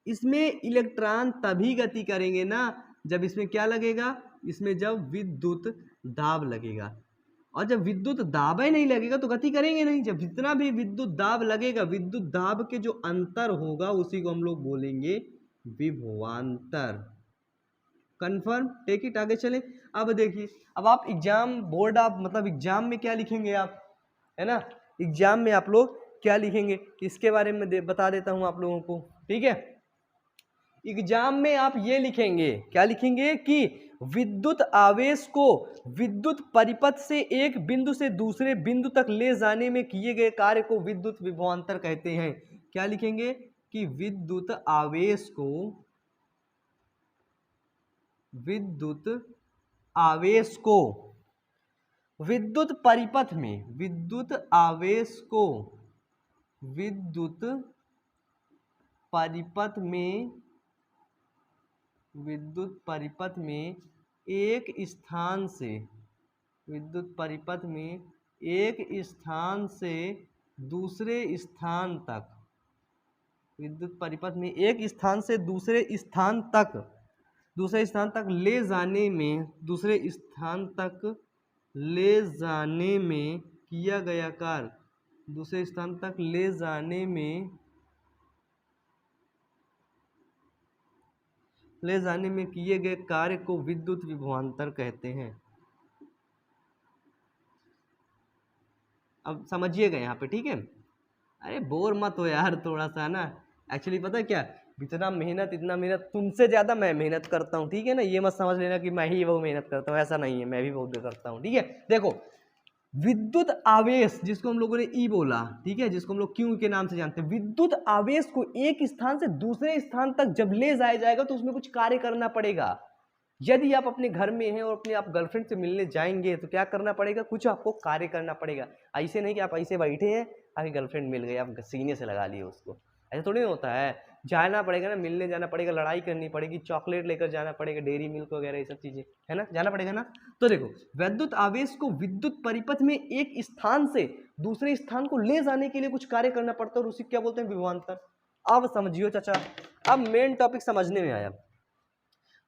इसमें इलेक्ट्रॉन तभी गति करेंगे ना जब इसमें क्या लगेगा, इसमें जब विद्युत दाब लगेगा। और जब विद्युत दाब ही नहीं लगेगा तो गति करेंगे नहीं। जब जितना भी विद्युत दाब लगेगा, विद्युत दाब के जो अंतर होगा उसी को हम लोग बोलेंगे विभवांतर, कंफर्म, टेक इट। आगे चले। अब देखिए, अब आप एग्जाम बोर्ड, आप मतलब एग्जाम में क्या लिखेंगे आप, है ना, एग्जाम में आप लोग क्या लिखेंगे इसके बारे में बता देता हूं आप लोगों को, ठीक है। एग्जाम में आप ये लिखेंगे, क्या लिखेंगे कि विद्युत आवेश को विद्युत परिपथ से एक बिंदु से दूसरे बिंदु तक ले जाने में किए गए कार्य को विद्युत विभवांतर कहते हैं। क्या लिखेंगे कि विद्युत आवेश को, विद्युत आवेश को विद्युत परिपथ में, विद्युत आवेश को विद्युत परिपथ में, विद्युत परिपथ में एक स्थान से, विद्युत परिपथ में एक स्थान से दूसरे स्थान तक, विद्युत परिपथ में एक स्थान से दूसरे स्थान तक ले जाने में, दूसरे स्थान तक ले जाने में किया गया कार्य, दूसरे स्थान तक ले जाने में किए गए कार्य को विद्युत विभवांतर कहते हैं। अब समझिएगा यहाँ पे, ठीक है। अरे बोर मत हो यार थोड़ा सा ना, एक्चुअली पता है क्या, इतना मेहनत इतना मेहनत, तुमसे ज़्यादा मैं मेहनत करता हूँ, ठीक है ना। ये मत समझ लेना कि मैं ही वो मेहनत करता हूँ, ऐसा नहीं है, मैं भी बहुत करता हूँ, ठीक है। देखो विद्युत आवेश जिसको हम लोगों ने ई बोला, ठीक है, जिसको हम लोग क्यू के नाम से जानते हैं, विद्युत आवेश को एक स्थान से दूसरे स्थान तक जब ले जाया जाएगा तो उसमें कुछ कार्य करना पड़ेगा। यदि आप अपने घर में हैं और अपने आप गर्लफ्रेंड से मिलने जाएंगे तो क्या करना पड़ेगा, कुछ आपको कार्य करना पड़ेगा। ऐसे नहीं कि आप ऐसे बैठे हैं, आपकी गर्लफ्रेंड मिल गई, आप सीने से लगा लिए उसको, ऐसा थोड़ी ना होता है। जाना पड़ेगा ना, मिलने जाना पड़ेगा, लड़ाई करनी पड़ेगी, चॉकलेट लेकर जाना पड़ेगा, डेयरी मिल्क वगैरह ये सब चीजें, है ना, जाना पड़ेगा ना। तो देखो विद्युत आवेश को विद्युत परिपथ में एक स्थान से दूसरे स्थान को ले जाने के लिए कुछ कार्य करना पड़ता है और उसी क्या बोलते हैं, विभवांतर। अब समझियो चाचा, अब मेन टॉपिक समझने में आया।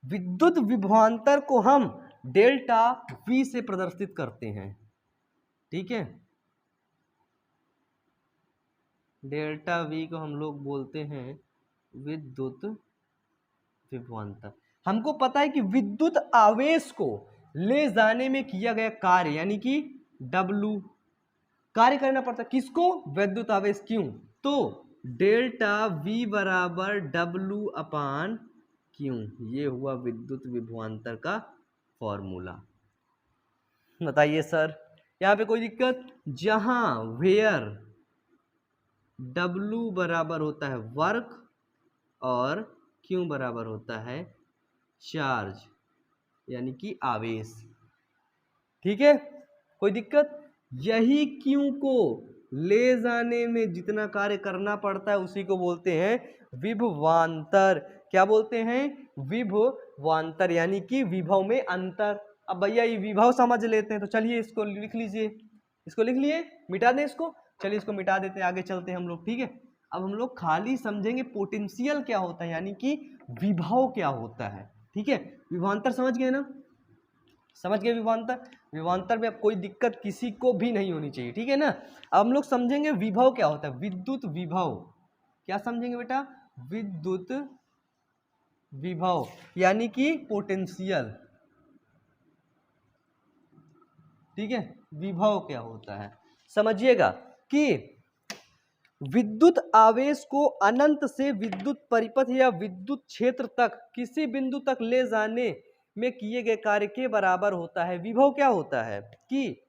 विद्युत विभवांतर को हम डेल्टा वी से प्रदर्शित करते हैं, ठीक है। डेल्टा वी को हम लोग बोलते हैं विद्युत विभवांतर। हमको पता है कि विद्युत आवेश को ले जाने में किया गया कार्य यानी कि W कार्य करना पड़ता है, किसको, विद्युत आवेश, क्यों, तो डेल्टा V बराबर W अपान क्यों, ये हुआ विद्युत विभवांतर का फॉर्मूला। बताइए सर, यहाँ पे कोई दिक्कत, जहां वेयर W बराबर होता है वर्क और क्यों बराबर होता है चार्ज यानी कि आवेश, ठीक है, कोई दिक्कत। यही क्यों को ले जाने में जितना कार्य करना पड़ता है उसी को बोलते हैं विभवांतर। क्या बोलते हैं, विभवांतर, यानी कि विभव में अंतर। अब भैया ये विभव समझ लेते हैं, तो चलिए इसको लिख लीजिए, इसको लिख लिए, मिटा दें इसको, चलिए इसको मिटा देते हैं, आगे चलते हैं हम लोग, ठीक है। अब हम लोग खाली समझेंगे पोटेंशियल क्या होता है यानी कि विभव क्या होता है, ठीक है। विभवांतर समझ गए ना, समझ गए विभवांतर। विभवांतर में अब कोई दिक्कत किसी को भी नहीं होनी चाहिए, ठीक है ना। अब हम लोग समझेंगे विभव क्या होता है, विद्युत विभव। क्या समझेंगे बेटा, विद्युत विभव यानी कि पोटेंशियल, ठीक है। विभव क्या होता है समझिएगा कि विद्युत आवेश को अनंत से विद्युत परिपथ या विद्युत क्षेत्र तक किसी बिंदु तक ले जाने में किए गए कार्य के बराबर होता है। विभव क्या होता है कि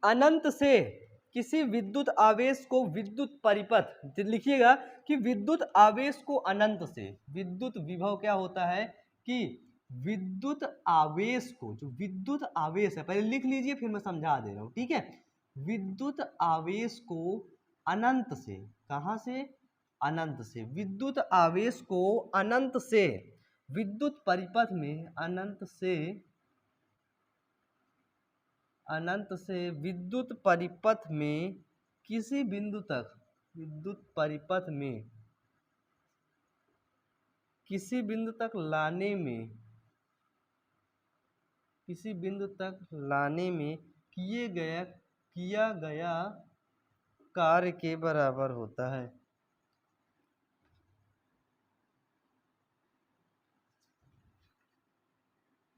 अनंत से किसी विद्युत आवेश को विद्युत परिपथ, लिखिएगा कि विद्युत आवेश को अनंत से, विद्युत विभव क्या होता है कि विद्युत आवेश को, जो विद्युत आवेश है, पहले लिख लीजिए फिर मैं समझा दे रहा हूं, ठीक है। विद्युत आवेश को अनंत से, कहां से, अनंत से, विद्युत आवेश को अनंत से विद्युत परिपथ में, अनंत से विद्युत परिपथ में किसी बिंदु तक, विद्युत परिपथ में किसी बिंदु तक लाने में, किसी बिंदु तक लाने में किया गया कार्य के बराबर होता है।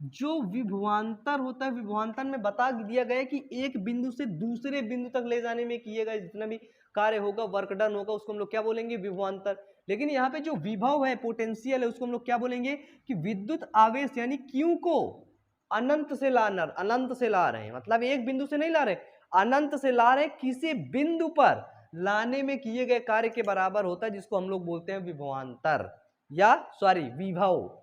जो विभवांतर होता है, विभवांतर में बता दिया गया कि एक बिंदु से दूसरे बिंदु तक ले जाने में किए गए जितना भी कार्य होगा, वर्क डन होगा, उसको हम लोग क्या बोलेंगे, विभवांतर। लेकिन यहाँ पे जो विभव है, पोटेंशियल है, उसको हम लोग क्या बोलेंगे कि विद्युत आवेश यानी क्यू को अनंत से लाना, अनंत से ला रहे हैं, मतलब एक बिंदु से नहीं ला रहे, अनंत से ला रहे, किसी बिंदु पर लाने में किए गए कार्य के बराबर होता है, जिसको हम लोग बोलते हैं विभवांतर, या सॉरी विभव,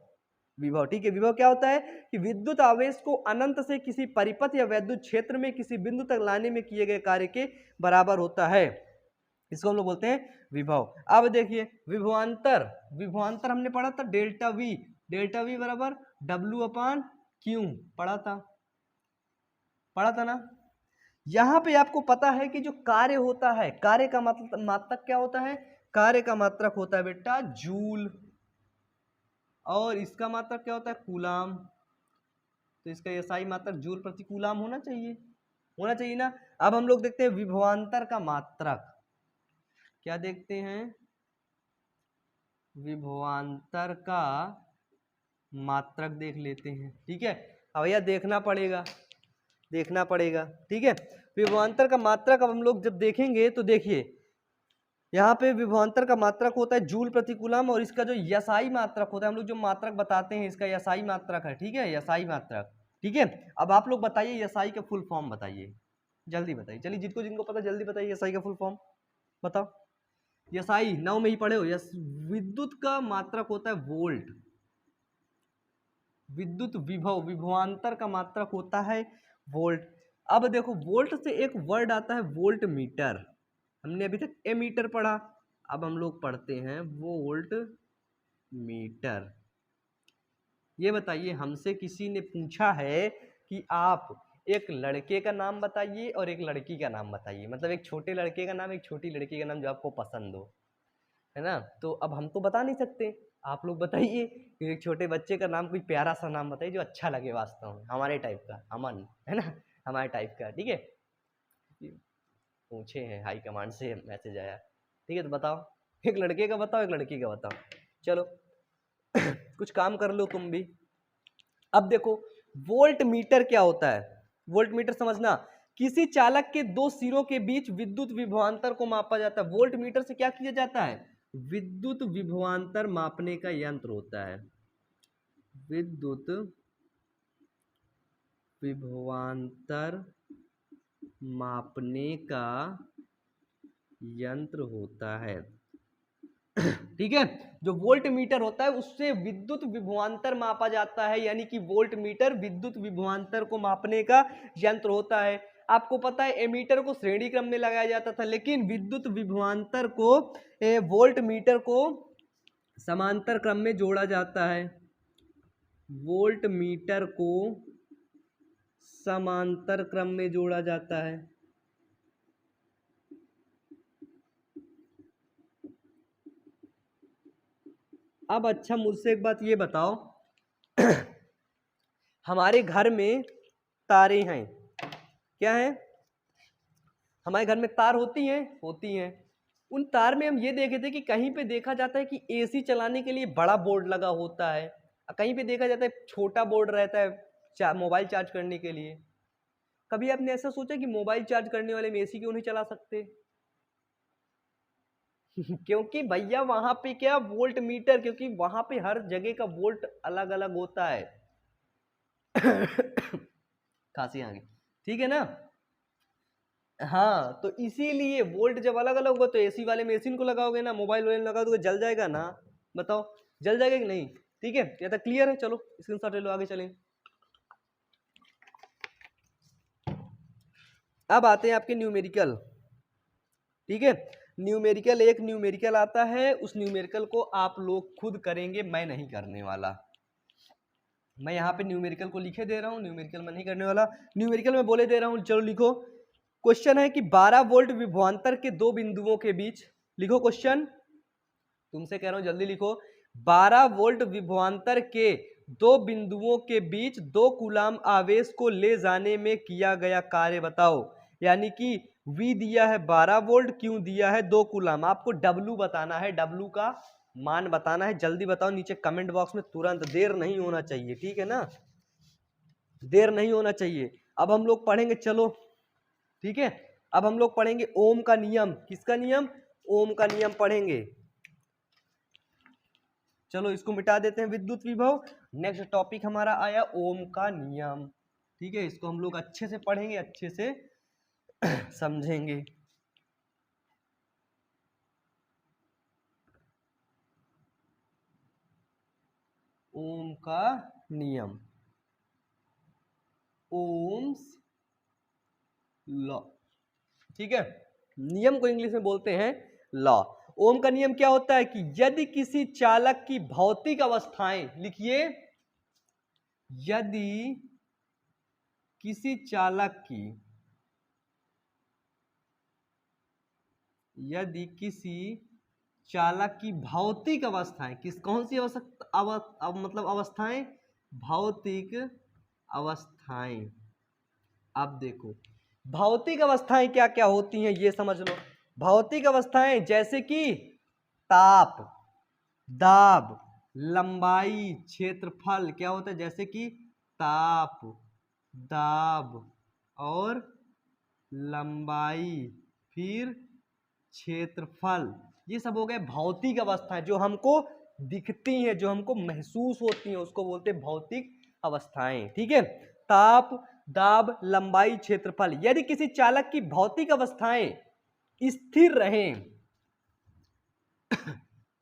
विभव, ठीक है। विभव क्या होता है कि विद्युत आवेश को अनंत से किसी परिपथ या विद्युत क्षेत्र में किसी बिंदु तक लाने में किए गए कार्य के बराबर होता है, इसको हम लोग बोलते हैं विभव। अब देखिए विभवांतर, विभवांतर हमने पढ़ा था डेल्टा वी, डेल्टा वी बराबर W अपान क्यू, पढ़ा था ना। यहां पे आपको पता है कि जो कार्य होता है, कार्य का मात्रक क्या होता है, कार्य का मात्रक होता है बेटा जूल, और इसका मात्रक क्या होता है, कूलाम। तो इसका एसआई मात्रक जूल प्रति कूलाम होना चाहिए ना। अब हम लोग देखते हैं विभवांतर का मात्रक, क्या देखते हैं, विभवांतर का मात्रक देख लेते हैं, ठीक है। अब भैया देखना पड़ेगा, ठीक है। विभवांतर का मात्रक अब हम लोग जब देखेंगे तो देखिए यहाँ पे विभवांतर का मात्रक होता है जूल प्रति कूलम, और इसका जो यसाई मात्रक होता है, हम लोग जो मात्रक बताते हैं इसका यसाई मात्रक है, ठीक है, यसाई मात्रक, ठीक है। अब आप लोग बताइए यसाई का फुल फॉर्म बताइए, जल्दी बताइए, चलिए जिनको जिनको पता जल्दी बताइए यसाई का फुल फॉर्म बताओ। यसाई 9 में ही पढ़े हो, यस विद्युत का मात्रक होता है वोल्ट, विद्युत विभव, विभवांतर का मात्रक होता है वोल्ट। अब देखो वोल्ट से एक वर्ड आता है वोल्ट मीटर, हमने अभी तक एमीटर पढ़ा, अब हम लोग पढ़ते हैं वोल्ट मीटर। ये बताइए, हमसे किसी ने पूछा है कि आप एक लड़के का नाम बताइए और एक लड़की का नाम बताइए, मतलब एक छोटे लड़के का नाम एक छोटी लड़की का नाम जो आपको पसंद हो, है ना। तो अब हम तो बता नहीं सकते, आप लोग बताइए, एक छोटे बच्चे का नाम कोई प्यारा सा नाम बताइए जो अच्छा लगे वास्तव में, हमारे टाइप का, अमन, है ना, हमारे टाइप का, ठीक है। पूछे हैं हाई कमांड से मैसेज आया, ठीक है, तो बताओ, एक लड़के का बताओ एक लड़की का बताओ, चलो कुछ काम कर लो तुम भी। अब देखो वोल्ट मीटर क्या होता है, वोल्ट मीटर समझना, किसी चालक के दो सिरों के बीच विद्युत विभवांतर को मापा जाता है। वोल्ट मीटर से क्या किया जाता है, विद्युत विभवांतर मापने का यंत्र होता है, विद्युत विभवांतर मापने का यंत्र होता है, ठीक है। जो वोल्ट मीटर होता है उससे विद्युत विभवांतर मापा जाता है, यानी कि वोल्ट मीटर विद्युत विभवांतर को मापने का यंत्र होता है। आपको पता है एमीटर को श्रेणी क्रम में लगाया जाता था, लेकिन विद्युत विभवांतर को वोल्ट मीटर को समांतर क्रम में जोड़ा जाता है, वोल्ट मीटर को समांतर क्रम में जोड़ा जाता है। अब अच्छा मुझसे एक बात ये बताओ हमारे घर में तारे हैं, क्या है, हमारे घर में तार होती हैं। उन तार में हम ये देखे थे कि कहीं पे देखा जाता है कि एसी चलाने के लिए बड़ा बोर्ड लगा होता है, कहीं पे देखा जाता है छोटा बोर्ड रहता है मोबाइल चार्ज करने के लिए। कभी आपने ऐसा सोचा कि मोबाइल चार्ज करने वाले में एसी क्यों नहीं चला सकते क्योंकि भैया वहां पे क्या वोल्ट मीटर, क्योंकि वहां पे हर जगह का वोल्ट अलग अलग होता है खांसी आ गई, ठीक है ना। हाँ, तो इसीलिए वोल्ट जब अलग अलग होगा तो एसी वाले में एसी को लगाओगे ना, मोबाइल वाले में लगा दोगे, जल जाएगा ना, बताओ जल जाएगा कि नहीं, ठीक है, ये तक क्लियर है। चलो स्क्रीनशॉट ले लो, आगे चलें। अब आते हैं आपके न्यूमेरिकल, ठीक है। न्यूमेरिकल, एक न्यूमेरिकल आता है, उस न्यूमेरिकल को आप लोग खुद करेंगे, मैं नहीं करने वाला। मैं यहाँ पे न्यूमेरिकल को लिखे दे रहा हूँ, न्यूमेरिकल मैं नहीं करने वाला, न्यूमेरिकल में बोले दे रहा हूँ। चलो लिखो, क्वेश्चन है कि 12 वोल्ट विभवांतर के दो बिंदुओं के बीच, लिखो क्वेश्चन, तुमसे कह रहा हूं जल्दी लिखो, 12 वोल्ट विभवांतर के दो बिंदुओं के बीच 2 कूलाम आवेश को ले जाने में किया गया कार्य बताओ। यानी कि V दिया है 12 वोल्ट, Q दिया है 2 कूलाम, आपको W बताना है, W का मान बताना है, जल्दी बताओ नीचे कमेंट बॉक्स में तुरंत, देर नहीं होना चाहिए, ठीक है ना, देर नहीं होना चाहिए। अब हम लोग पढ़ेंगे, चलो ठीक है, अब हम लोग पढ़ेंगे ओम का नियम, किसका नियम, ओम का नियम पढ़ेंगे। चलो इसको मिटा देते हैं, विद्युत विभव। नेक्स्ट टॉपिक हमारा आया ओम का नियम, ठीक है, इसको हम लोग अच्छे से पढ़ेंगे, अच्छे से समझेंगे। ओम का नियम, ओम्स लॉ, ठीक है, नियम को इंग्लिश में बोलते हैं लॉ। ओम का नियम क्या होता है कि यदि किसी चालक की भौतिक अवस्थाएं, लिखिए, यदि किसी चालक की, यदि किसी चालक की भौतिक अवस्थाएं, किस कौन सी मतलब अवस्थाएं, भौतिक अवस्थाएं। अब देखो भौतिक अवस्थाएं क्या क्या होती हैं ये समझ लो। भौतिक अवस्थाएं जैसे कि ताप, दाब, लंबाई, क्षेत्रफल, क्या होता है, जैसे कि ताप, दाब और लंबाई, फिर क्षेत्रफल, ये सब हो गए भौतिक अवस्थाएं जो हमको दिखती हैं, जो हमको महसूस होती हैं, उसको बोलते हैं भौतिक अवस्थाएं। ठीक है, ताप, दाब, लंबाई, क्षेत्रफल। यदि किसी चालक की भौतिक अवस्थाएं स्थिर रहें,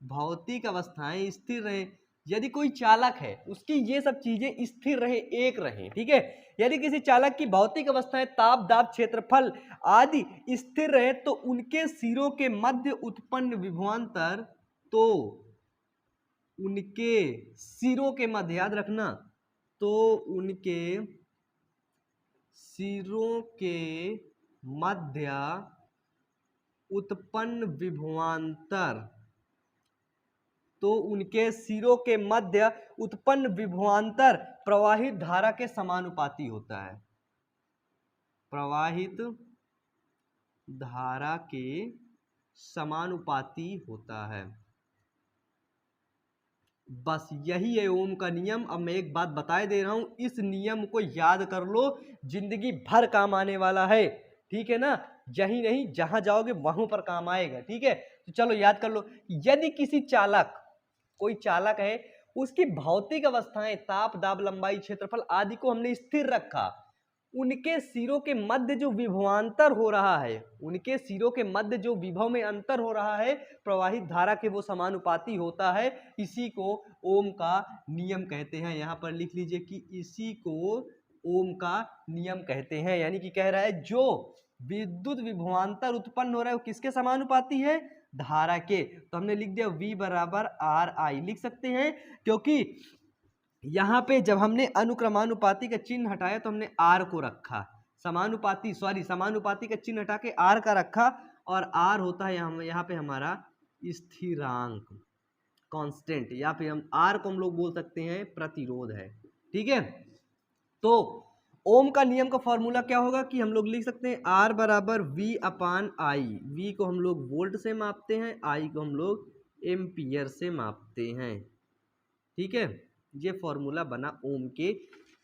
भौतिक अवस्थाएं स्थिर रहें, यदि कोई चालक है उसकी ये सब चीजें स्थिर रहे, एक रहे, ठीक है, यदि किसी चालक की भौतिक अवस्थाएं ताप, दाब, क्षेत्रफल आदि स्थिर रहे तो उनके सिरों के मध्य उत्पन्न विभवांतर, तो उनके सिरों के मध्य, याद रखना, तो उनके सिरों के मध्य उत्पन्न विभवांतर, तो उनके सिरों के मध्य उत्पन्न विभवांतर प्रवाहित धारा के समानुपाती होता है, प्रवाहित धारा के समानुपाती होता है। बस यही है ओम का नियम। अब मैं एक बात बताए दे रहा हूं, इस नियम को याद कर लो, जिंदगी भर काम आने वाला है, ठीक है ना, यही नहीं जहां जाओगे वहां पर काम आएगा। ठीक है, तो चलो याद कर लो, यदि किसी चालक, कोई चालक है, उसकी भौतिक अवस्थाएं ताप, दाब, लंबाई, क्षेत्रफल आदि को हमने स्थिर रखा, उनके सिरों के मध्य जो विभवांतर हो रहा है, उनके सिरों के मध्य जो विभव में अंतर हो रहा है प्रवाहित धारा के वो समानुपाती होता है, इसी को ओम का नियम कहते हैं। यहां पर लिख लीजिए कि इसी को ओम का नियम कहते हैं, यानी कि कह रहा है जो विद्युत विभवांतर उत्पन्न हो रहा है वो किसके समानुपाती है, धारा के। तो हमने लिख दिया V बराबर आर आई, लिख सकते हैं, क्योंकि यहां पे जब हमने अनुक्रमानुपाती का चिन्ह हटाया तो हमने आर को रखा, समानुपाती का चिन्ह हटा के आर का रखा, और आर होता है यहाँ पे हमारा स्थिरांक, कांस्टेंट, या फिर हम आर को हम लोग बोल सकते हैं प्रतिरोध है। ठीक है, तो ओम का नियम का फॉर्मूला क्या होगा कि हम लोग लिख सकते हैं आर बराबर V अपान आई, V को हम लोग वोल्ट से मापते हैं, आई को हम लोग एम्पियर से मापते हैं। ठीक है, ये फॉर्मूला बना ओम के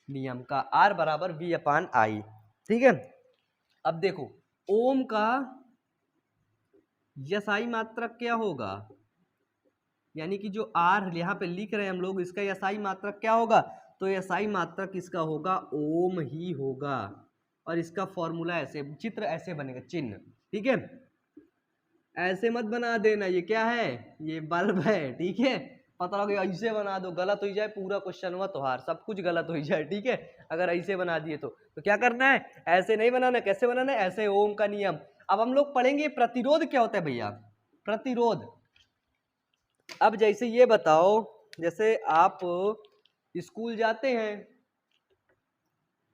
नियम का, आर बराबर V अपान आई। ठीक है, अब देखो ओम का यसाई मात्रक क्या होगा, यानी कि जो आर यहाँ पे लिख रहे हैं हम लोग, इसका यसाई मात्रक क्या होगा, तो यसाई मात्रक इसका होगा ओम ही होगा, और इसका फॉर्मूला ऐसे, चित्र ऐसे बनेगा, चिन्ह। ठीक है, ऐसे मत बना देना, ये क्या है, ये बल्ब है। ठीक है, पता लगे ऐसे बना दो, गलत हो जाए पूरा क्वेश्चन हुआ तो हार, सब कुछ गलत हो जाए। ठीक है, अगर ऐसे बना दिए तो क्या करना है, ऐसे नहीं बनाना, कैसे बनाना है, ऐसे, ओम का नियम। अब हम लोग पढ़ेंगे प्रतिरोध क्या होता है भैया, प्रतिरोध। अब जैसे ये बताओ, जैसे आप स्कूल जाते हैं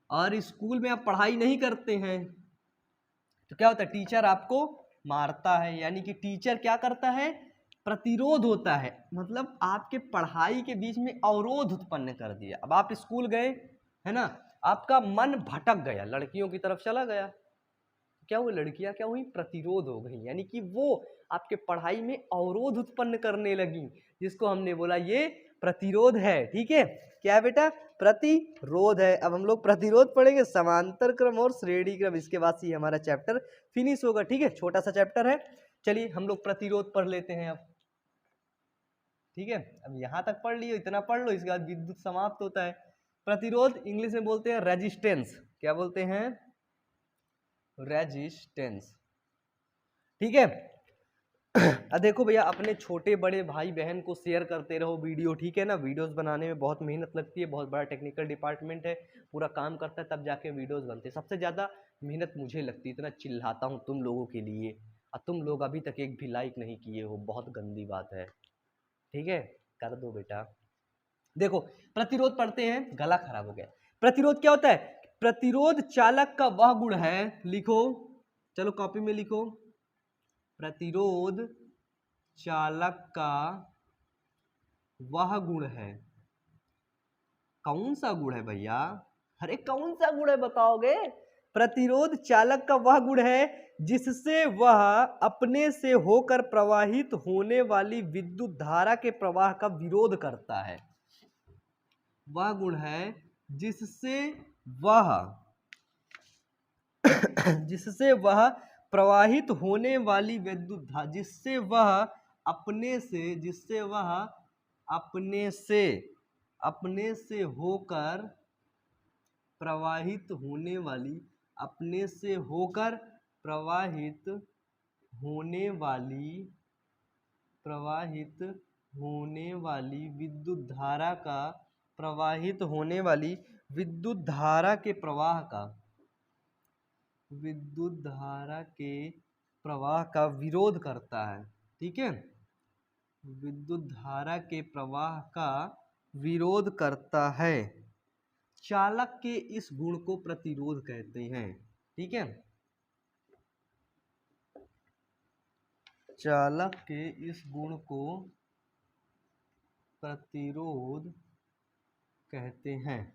और स्कूल में आप पढ़ाई नहीं करते हैं तो क्या होता है, टीचर आपको मारता है, यानी कि टीचर क्या करता है, प्रतिरोध होता है, मतलब आपके पढ़ाई के बीच में अवरोध उत्पन्न कर दिया। अब आप स्कूल गए है ना, आपका मन भटक गया, लड़कियों की तरफ चला गया, क्या हुआ, लड़कियां क्या हुई, प्रतिरोध हो गई, यानी कि वो आपके पढ़ाई में अवरोध उत्पन्न करने लगी, जिसको हमने बोला ये प्रतिरोध है। ठीक है, क्या है बेटा, प्रतिरोध है। अब हम लोग प्रतिरोध पढ़ेंगे, समांतर क्रम और श्रेणी क्रम, इसके बाद से हमारा चैप्टर फिनिश होगा। ठीक है, छोटा सा चैप्टर है, चलिए हम लोग प्रतिरोध पढ़ लेते हैं अब। ठीक है, अब यहां तक पढ़ लियो, इतना पढ़ लो, इसके बाद विद्युत समाप्त होता है। प्रतिरोध इंग्लिश में बोलते हैं रेजिस्टेंस, क्या बोलते हैं, रेजिस्टेंस। ठीक है, अब देखो भैया, अपने छोटे बड़े भाई बहन को शेयर करते रहो वीडियो, ठीक है ना, वीडियोस बनाने में बहुत मेहनत लगती है, बहुत बड़ा टेक्निकल डिपार्टमेंट है, पूरा काम करता है तब जाके वीडियोस बनते हैं। सबसे ज़्यादा मेहनत मुझे लगती है, इतना चिल्लाता हूँ तुम लोगों के लिए, और तुम लोग अभी तक एक भी लाइक नहीं किए हो, बहुत गंदी बात है। ठीक है, कर दो बेटा। देखो प्रतिरोध पढ़ते हैं, गला खराब हो गया। प्रतिरोध क्या होता है, प्रतिरोध चालक का वह गुण है, लिखो, चलो कॉपी में लिखो, प्रतिरोध चालक का वह गुण है। कौन सा गुण है भैया, अरे कौन सा गुण है बताओगे, प्रतिरोध चालक का वह गुण है जिससे वह अपने से होकर प्रवाहित होने वाली विद्युत धारा के प्रवाह का विरोध करता है। वह गुण है जिससे वह प्रवाहित होने वाली विद्युत धारा जिससे वह अपने से होकर प्रवाहित होने वाली विद्युत धारा के प्रवाह का विरोध करता है। ठीक है, विद्युत धारा के प्रवाह का विरोध करता है। चालक के इस गुण को प्रतिरोध कहते हैं। ठीक है, चालक के इस गुण को प्रतिरोध कहते हैं।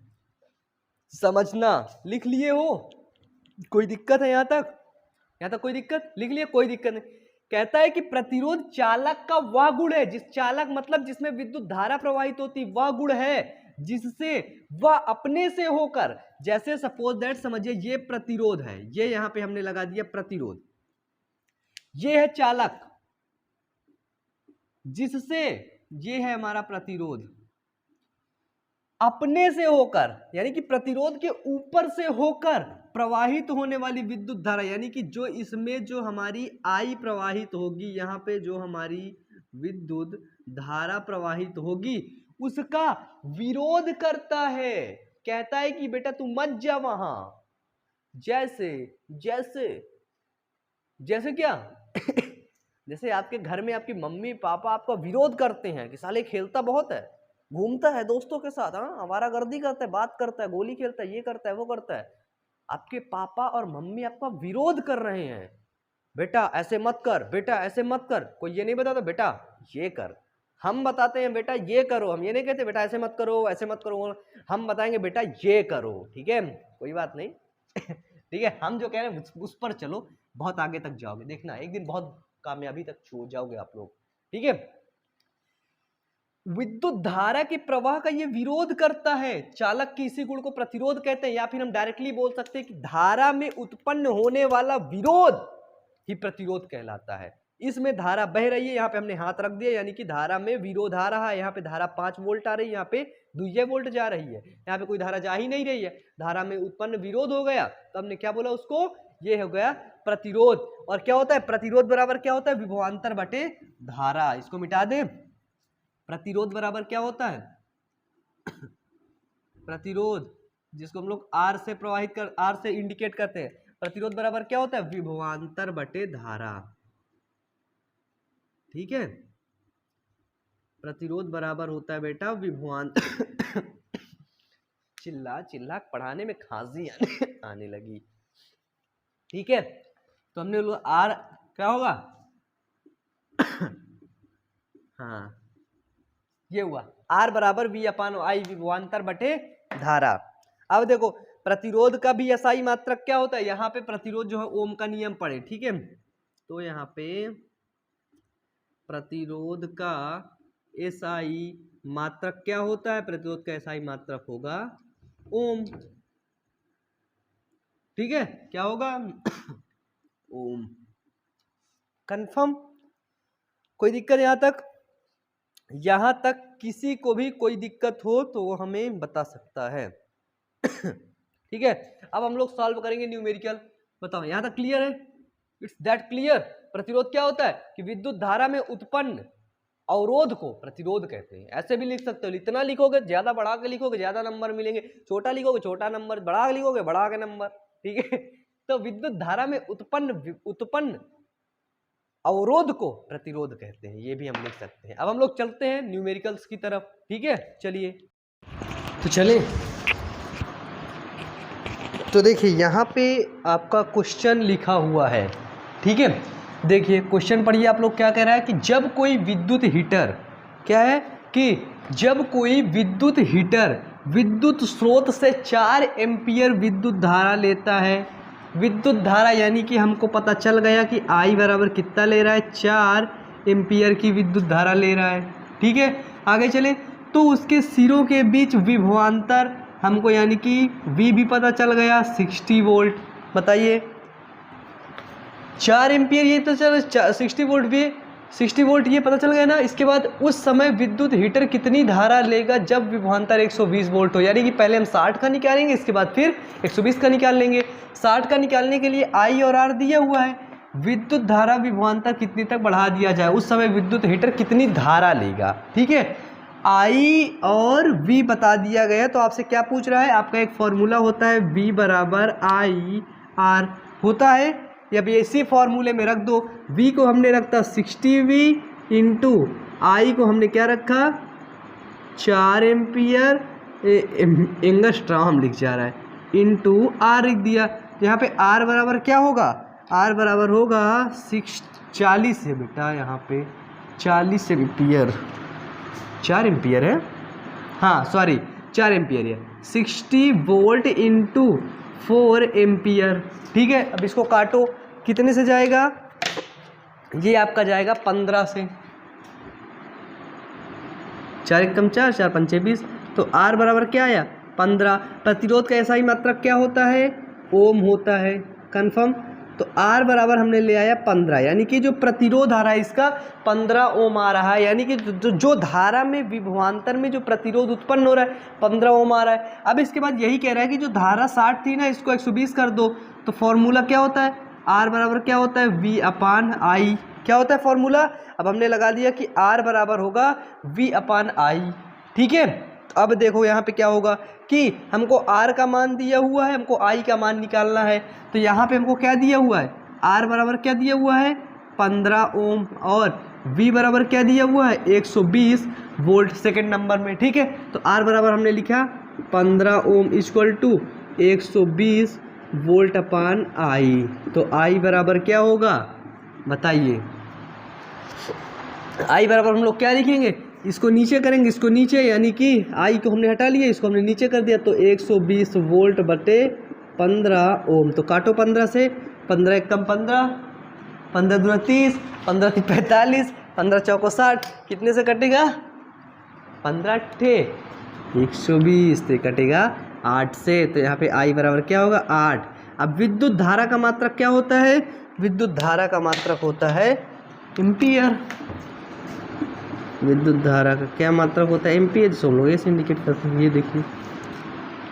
समझना, लिख लिए हो? कोई दिक्कत है यहाँ तक? कोई दिक्कत? लिख लिए, कोई दिक्कत नहीं। कहता है कि प्रतिरोध चालक का वह गुण है, चालक मतलब जिसमें विद्युत धारा प्रवाहित होती, वह गुण है जिससे वह अपने से होकर, जैसे सपोज दैट समझिए ये प्रतिरोध है, ये यहां पे हमने लगा दिया प्रतिरोध, ये है चालक, जिससे ये है हमारा प्रतिरोध, अपने से होकर यानी कि प्रतिरोध के ऊपर से होकर प्रवाहित होने वाली विद्युत धारा, यानी कि जो इसमें जो हमारी आई प्रवाहित होगी, यहाँ पे जो हमारी विद्युत धारा प्रवाहित होगी उसका विरोध करता है। कहता है कि बेटा तू मत जा वहां, जैसे जैसे जैसे क्या जैसे आपके घर में आपकी मम्मी पापा आपका विरोध करते हैं कि साले खेलता बहुत है, घूमता है दोस्तों के साथ, हाँ आवारागर्दी करता है, बात करता है, गोली खेलता है, ये करता है वो करता है। आपके पापा और मम्मी आपका विरोध कर रहे हैं, बेटा ऐसे मत कर, बेटा ऐसे मत कर। कोई ये नहीं बताता बेटा ये कर, हम बताते हैं बेटा ये करो, हम ये नहीं कहते बेटा ऐसे मत करो ऐसे मत करो, हम बताएंगे बेटा ये करो। ठीक है, कोई बात नहीं ठीक है, हम जो कह रहे हैं उस पर चलो, बहुत आगे तक जाओगे, देखना एक दिन बहुत कामयाबी तक छू जाओगे आप लोग। ठीक है, विद्युत धारा के प्रवाह का ये विरोध करता है, चालक के इसी गुण को प्रतिरोध कहते हैं, या फिर हम डायरेक्टली बोल सकते हैं कि धारा में उत्पन्न होने वाला विरोध ही प्रतिरोध कहलाता है। इसमें धारा बह रही है, यहाँ पे हमने हाथ रख दिया, यानी कि धारा में विरोध आ रहा है, यहाँ पे धारा 5 वोल्ट आ रही है, यहाँ पे 2 वोल्ट जा रही है, यहाँ पे कोई धारा जा ही नहीं रही है, धारा में उत्पन्न विरोध हो गया, तो हमने क्या बोला उसको, ये हो गया प्रतिरोध। और क्या होता है प्रतिरोध बराबर क्या होता है, विभवांतर बटे धारा। इसको मिटा दे, प्रतिरोध बराबर क्या होता है प्रतिरोध जिसको हम लोग आर से प्रवाहित कर, आर से इंडिकेट करते हैं, प्रतिरोध बराबर क्या होता है, विभवांतर बटे धारा। ठीक है, प्रतिरोध बराबर होता है बेटा विभवांतर चिल्ला चिल्ला पढ़ाने में खांसी आने लगी। ठीक है, तो हमने बोला आर क्या होगा हाँ ये हुआ आर बराबर वी अपान आई, विभवांतर बटे धारा। अब देखो प्रतिरोध का भी एसआई मात्रक क्या होता है, यहाँ पे प्रतिरोध जो है ओम का नियम पढ़े। ठीक है, तो यहाँ पे प्रतिरोध का एसआई मात्रक क्या होता है, प्रतिरोध का एसआई मात्रक होगा ओम। ठीक है, क्या होगा ओम। कंफर्म, कोई दिक्कत यहाँ तक? यहाँ तक किसी को भी कोई दिक्कत हो तो वो हमें बता सकता है ठीक है, अब हम लोग सॉल्व करेंगे न्यूमेरिकल। बताओ यहाँ तक क्लियर है? It's that clear. प्रतिरोध क्या होता है कि विद्युत धारा में उत्पन्न अवरोध को प्रतिरोध कहते हैं। ऐसे भी लिख सकते हो, इतना लिखोगे ज्यादा बढ़ा के लिखोगे ज्यादा नंबर मिलेंगे, छोटा लिखोगे छोटा नंबर, बढ़ा के लिखोगे बढ़ा के नंबर। ठीक है, तो विद्युत धारा में उत्पन्न अवरोध को प्रतिरोध कहते हैं, ये भी हम लिख सकते हैं। अब हम लोग चलते हैं न्यूमेरिकल्स की तरफ। ठीक है, चलिए तो चलें। तो देखिए यहाँ पे आपका क्वेश्चन लिखा हुआ है। ठीक है, देखिए क्वेश्चन पढ़िए आप लोग, क्या कह रहा है कि जब कोई विद्युत हीटर, क्या है कि जब कोई विद्युत हीटर विद्युत स्रोत से 4 एम्पियर विद्युत धारा लेता है, विद्युत धारा यानी कि हमको पता चल गया कि I बराबर कितना ले रहा है, 4 एम्पियर की विद्युत धारा ले रहा है। ठीक है, आगे चले तो उसके सिरों के बीच विभवांतर हमको यानी कि V भी पता चल गया 60 वोल्ट। बताइए 4 एम्पियर, ये तो चलो 60 वोल्ट भी, 60 वोल्ट ये पता चल गया ना। इसके बाद उस समय विद्युत हीटर कितनी धारा लेगा जब विभवांतर 120 वोल्ट हो, यानी कि पहले हम 60 का निकालेंगे, इसके बाद फिर 120 का निकाल लेंगे। 60 का निकालने के लिए आई और आर दिया हुआ है, विद्युत धारा विभवांतर कितनी तक बढ़ा दिया जाए, उस समय विद्युत हीटर कितनी धारा लेगा। ठीक है, आई और वी बता दिया गया। तो आपसे क्या पूछ रहा है, आपका एक फॉर्मूला होता है वी बराबर आई आर होता है, या भी इसी फॉर्मूले में रख दो। वी को हमने रखता 60V इंटू आई को हमने क्या रखा 4 एम्पियर, एंगस्ट्रॉम लिख जा रहा है, इंटू आर लिख दिया। तो यहाँ पे आर बराबर क्या होगा, आर बराबर होगा 40 है बेटा, यहाँ पे 40 एम्पियर, 4 एम्पियर है, हाँ सॉरी 4 एम्पियर है, 60 वोल्ट इंटू 4 एम्पियर। ठीक है, अब इसको काटो, कितने से जाएगा, ये आपका जाएगा 15 से, 4 एकम 4, 4 पंचे 20, तो आर बराबर क्या आया 15। प्रतिरोध का ऐसा ही मात्रक क्या होता है, ओम होता है, कन्फर्म। तो आर बराबर हमने ले आया 15, यानी कि जो प्रतिरोध आ रहा है इसका 15 ओम आ रहा है, यानी कि जो धारा में विभवांतर में जो प्रतिरोध उत्पन्न हो रहा है 15 ओम आ रहा है। अब इसके बाद यही कह रहा है कि जो धारा 60 थी ना, इसको 120 कर दो। तो फॉर्मूला क्या होता है, आर बराबर क्या होता है वी अपान आई, क्या होता है फॉर्मूला। अब हमने लगा दिया कि आर बराबर होगा वी अपान आई। ठीक है, अब देखो यहाँ पे क्या होगा कि हमको R का मान दिया हुआ है, हमको I का मान निकालना है। तो यहाँ पे हमको क्या दिया हुआ है, R बराबर क्या दिया हुआ है 15 ओम, और V बराबर क्या दिया हुआ है 120 वोल्ट सेकंड नंबर में। ठीक है, तो R बराबर हमने लिखा 15 ओम इक्वल टू 120 वोल्ट अपान I। तो I बराबर क्या होगा बताइए, I बराबर हम लोग क्या लिखेंगे, इसको नीचे करेंगे, इसको नीचे, यानी कि आई को हमने हटा लिया, इसको हमने नीचे कर दिया, तो 120 वोल्ट बटे 15 ओम। तो काटो 15 से, 15 एकम 15, 15 दूना 30, 15 तीन 45, 15 चौको 60, कितने से कटेगा 15 ठे 120 से कटेगा 8 से। तो यहाँ पे आई बराबर क्या होगा 8। अब विद्युत धारा का मात्रक क्या होता है, विद्युत धारा का मात्रक होता है एम्पियर। विद्युत धारा का क्या मात्रक होता है एम्पियर, जिसको हम लोग ऐसे इंडिकेट करते हैं, ये देखिए।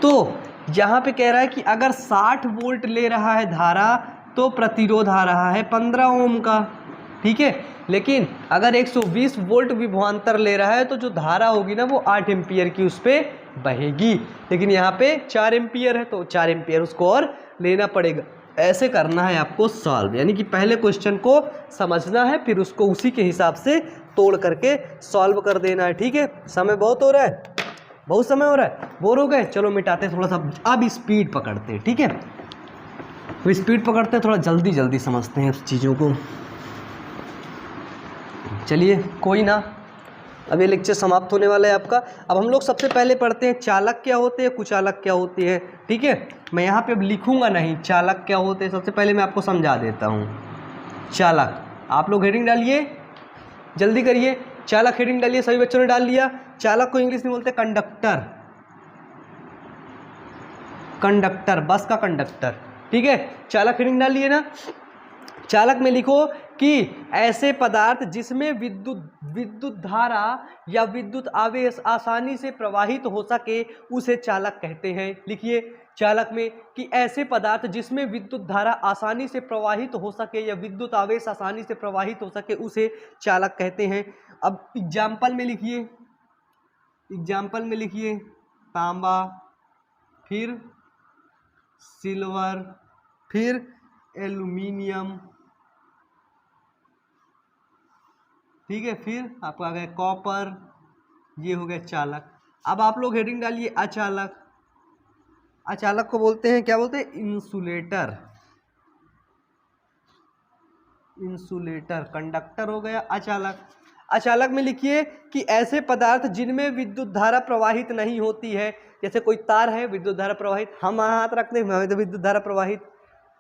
तो यहाँ पे कह रहा है कि अगर 60 वोल्ट ले रहा है धारा तो प्रतिरोध आ रहा है 15 ओम का। ठीक है, लेकिन अगर 120 वोल्ट विभवांतर ले रहा है तो जो धारा होगी ना वो 8 एम्पियर की उस पर बहेगी, लेकिन यहाँ पे 4 एम्पियर है, तो 4 एम्पियर उसको और लेना पड़ेगा। ऐसे करना है आपको सॉल्व, यानी कि पहले क्वेश्चन को समझना है, फिर उसको उसी के हिसाब से तोड़ करके सॉल्व कर देना है। ठीक है, समय बहुत हो रहा है, बहुत समय हो रहा है, बोर हो गए, चलो मिटाते थोड़ा सा, अब स्पीड पकड़ते हैं। ठीक है, तो स्पीड पकड़ते हैं, थोड़ा जल्दी जल्दी समझते हैं उस चीज़ों को। चलिए कोई ना, अब ये लेक्चर समाप्त होने वाला है आपका। अब हम लोग सबसे पहले पढ़ते हैं चालक क्या होते हैं, कुचालक क्या होते हैं। ठीक है, मैं यहाँ पे अब लिखूंगा नहीं चालक क्या होते हैं, सबसे पहले मैं आपको समझा देता हूँ। चालक, आप लोग हेडिंग डालिए, जल्दी करिए, चालक हेडिंग डालिए, सभी बच्चों ने डाल लिया। चालक को इंग्लिश में बोलते हैं कंडक्टर, कंडक्टर, बस का कंडक्टर। ठीक है, चालक हेडिंग डाल लिए ना। चालक में लिखो कि ऐसे पदार्थ जिसमें विद्युत धारा या विद्युत आवेश आसानी से प्रवाहित हो सके उसे चालक कहते हैं। लिखिए चालक में कि ऐसे पदार्थ जिसमें विद्युत धारा आसानी से प्रवाहित हो सके या विद्युत आवेश आसानी से प्रवाहित हो सके उसे चालक कहते हैं। अब एग्जाम्पल में लिखिए, एग्जाम्पल में लिखिए तांबा, फिर सिल्वर, फिर एल्युमिनियम। ठीक है, फिर आपका आ गया कॉपर, ये हो गया चालक। अब आप लोग हेडिंग डालिए अचालक। अचालक को बोलते हैं, क्या बोलते हैं, इंसुलेटर। इंसुलेटर, कंडक्टर हो गया अचालक। अचालक में लिखिए कि ऐसे पदार्थ जिनमें विद्युत धारा प्रवाहित नहीं होती है, जैसे कोई तार है विद्युत धारा प्रवाहित, हम हाथ रखते हैं तो विद्युत धारा प्रवाहित।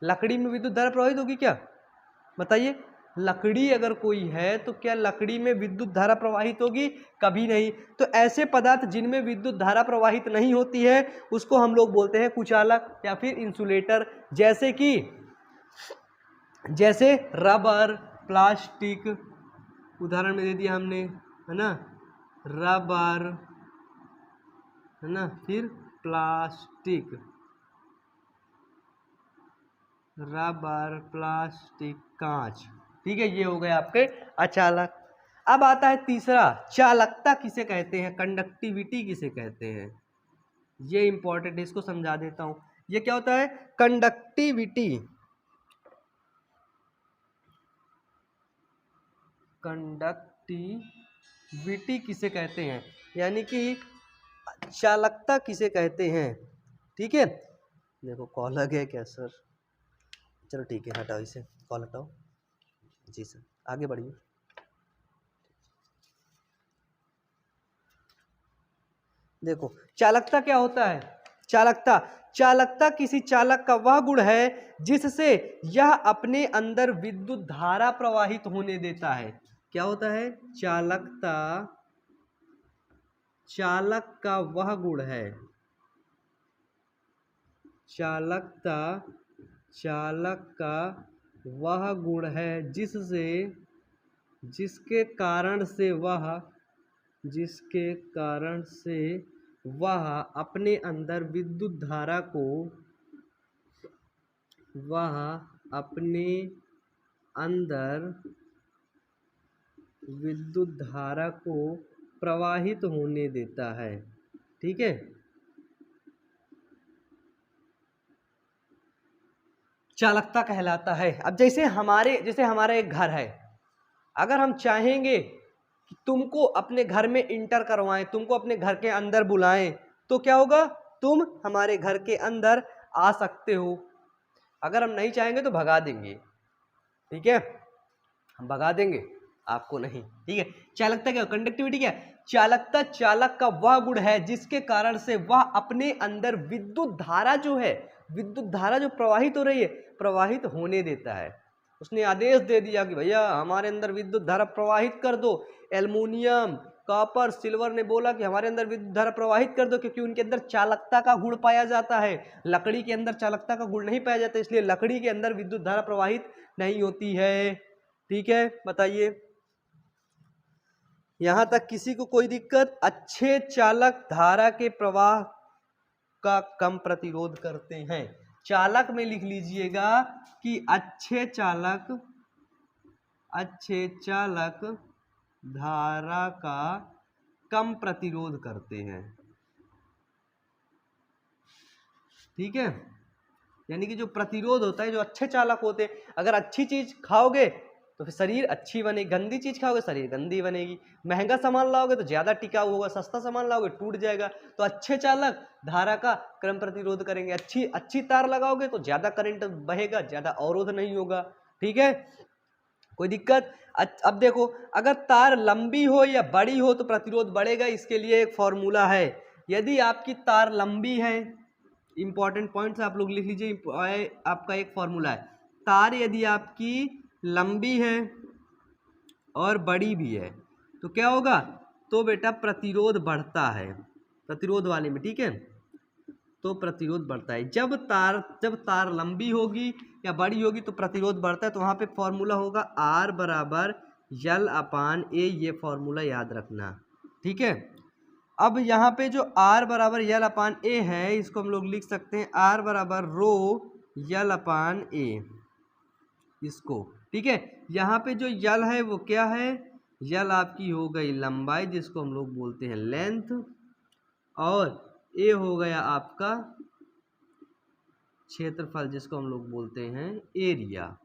लकड़ी में विद्युत धारा प्रवाहित होगी क्या बताइए, लकड़ी अगर कोई है तो क्या लकड़ी में विद्युत धारा प्रवाहित होगी, कभी नहीं। तो ऐसे पदार्थ जिनमें विद्युत धारा प्रवाहित नहीं होती है उसको हम लोग बोलते हैं कुचालक या फिर इंसुलेटर। जैसे कि जैसे रबर, प्लास्टिक, उदाहरण में दे दिया हमने, है ना, रबर, है ना, फिर प्लास्टिक, रबर, प्लास्टिक, कांच। ठीक है, ये हो गए आपके अचालक। अब आता है तीसरा, चालकता किसे कहते हैं, कंडक्टिविटी किसे कहते हैं। ये इंपॉर्टेंट है, इसको समझा देता हूं। ये क्या होता है, कंडक्टिविटी। कंडक्टिविटी किसे कहते हैं, यानी कि चालकता किसे कहते हैं। ठीक है, देखो कॉल आ गया क्या सर, चलो ठीक है हटाओ इसे, कॉल हटाओ। जी सर, आगे बढ़िए। देखो चालकता क्या होता है, चालकता, चालकता किसी चालक का वह गुण है जिससे यह अपने अंदर विद्युत धारा प्रवाहित होने देता है। क्या होता है, चालकता चालक का वह गुण है, चालकता चालक का वह गुण है जिससे, जिसके कारण से वह, जिसके कारण से वह अपने अंदर विद्युत धारा को, वह अपने अंदर विद्युत धारा को प्रवाहित होने देता है। ठीक है, चालकता कहलाता है। अब जैसे हमारा एक घर है, अगर हम चाहेंगे कि तुमको अपने घर में इंटर करवाएं, तुमको अपने घर के अंदर बुलाएं, तो क्या होगा, तुम हमारे घर के अंदर आ सकते हो। अगर हम नहीं चाहेंगे तो भगा देंगे। ठीक है, हम भगा देंगे, आपको नहीं। ठीक है, चालकता क्या, कंडक्टिविटी क्या, चालकता चालक का वह गुण है जिसके कारण से वह अपने अंदर विद्युत धारा जो है, विद्युत धारा जो प्रवाहित हो रही है, प्रवाहित होने देता है। उसने आदेश दे दिया कि भैया हमारे अंदर विद्युत धारा प्रवाहित कर दो। एल्युमिनियम, कॉपर, सिल्वर ने बोला कि हमारे अंदर विद्युत धारा प्रवाहित कर दो, क्योंकि उनके अंदर चालकता का गुण पाया जाता है। लकड़ी के अंदर चालकता का गुण नहीं पाया जाता, इसलिए लकड़ी के अंदर विद्युत धारा प्रवाहित नहीं होती है। ठीक है, बताइए यहां तक किसी को कोई दिक्कत। अच्छे चालक धारा के प्रवाह का कम प्रतिरोध करते हैं। चालक में लिख लीजिएगा कि अच्छे चालक धारा का कम प्रतिरोध करते हैं। ठीक है, यानी कि जो प्रतिरोध होता है, जो अच्छे चालक होते हैं, अगर अच्छी चीज खाओगे तो फिर शरीर अच्छी बनेगी, गंदी चीज खाओगे शरीर गंदी बनेगी। महंगा सामान लाओगे तो ज्यादा टिकाऊ होगा, सस्ता सामान लाओगे टूट जाएगा। तो अच्छे चालक धारा का कम प्रतिरोध करेंगे। अच्छी तार लगाओगे तो ज्यादा करंट बहेगा, ज्यादा अवरोध नहीं होगा। ठीक है, कोई दिक्कत। अब देखो, अगर तार लंबी हो या बड़ी हो तो प्रतिरोध बढ़ेगा। इसके लिए एक फॉर्मूला है। यदि आपकी तार लंबी है, इंपॉर्टेंट पॉइंट्स आप लोग लिख लीजिए, आपका एक फॉर्मूला है। तार यदि आपकी लंबी है और बड़ी भी है तो क्या होगा, तो बेटा प्रतिरोध बढ़ता है, प्रतिरोध वाले में। ठीक है, तो प्रतिरोध बढ़ता है। जब तार लंबी होगी या बड़ी होगी तो प्रतिरोध बढ़ता है। तो वहां पे फॉर्मूला होगा R बराबर L अपान A, ये फॉर्मूला याद रखना। ठीक है, अब यहाँ पे जो R बराबर L अपान A है, इसको हम लोग लिख सकते हैं R बराबर रो L अपान A, इसको। ठीक है, यहाँ पे जो L है वो क्या है, L आपकी हो गई लंबाई, जिसको हम लोग बोलते हैं लेंथ, और A हो गया आपका क्षेत्रफल, जिसको हम लोग बोलते हैं एरिया।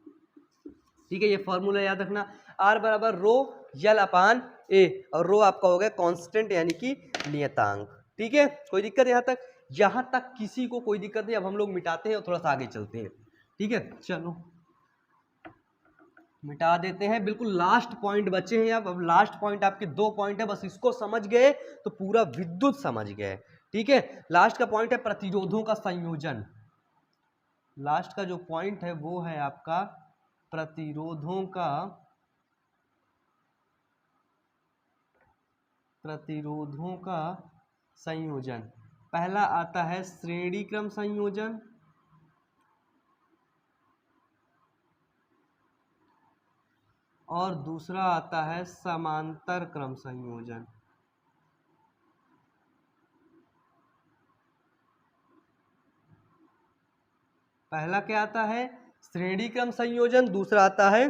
ठीक है, ये फॉर्मूला याद रखना, R बराबर रो L अपान A, और रो आपका हो गया कांस्टेंट यानी कि नियतांक। ठीक है, कोई दिक्कत यहाँ तक किसी को कोई दिक्कत नहीं। अब हम लोग मिटाते हैं और थोड़ा सा आगे चलते हैं। ठीक है, चलो मिटा देते हैं। बिल्कुल लास्ट पॉइंट बचे हैं। अब लास्ट पॉइंट आपके 2 पॉइंट है, बस इसको समझ गए तो पूरा विद्युत समझ गए। ठीक है, लास्ट का पॉइंट है प्रतिरोधों का संयोजन। लास्ट का जो पॉइंट है वो है आपका प्रतिरोधों का संयोजन। पहला आता है श्रेणी क्रम संयोजन, और दूसरा आता है समांतर क्रम संयोजन। पहला क्या आता है? श्रेणी क्रम संयोजन, दूसरा आता है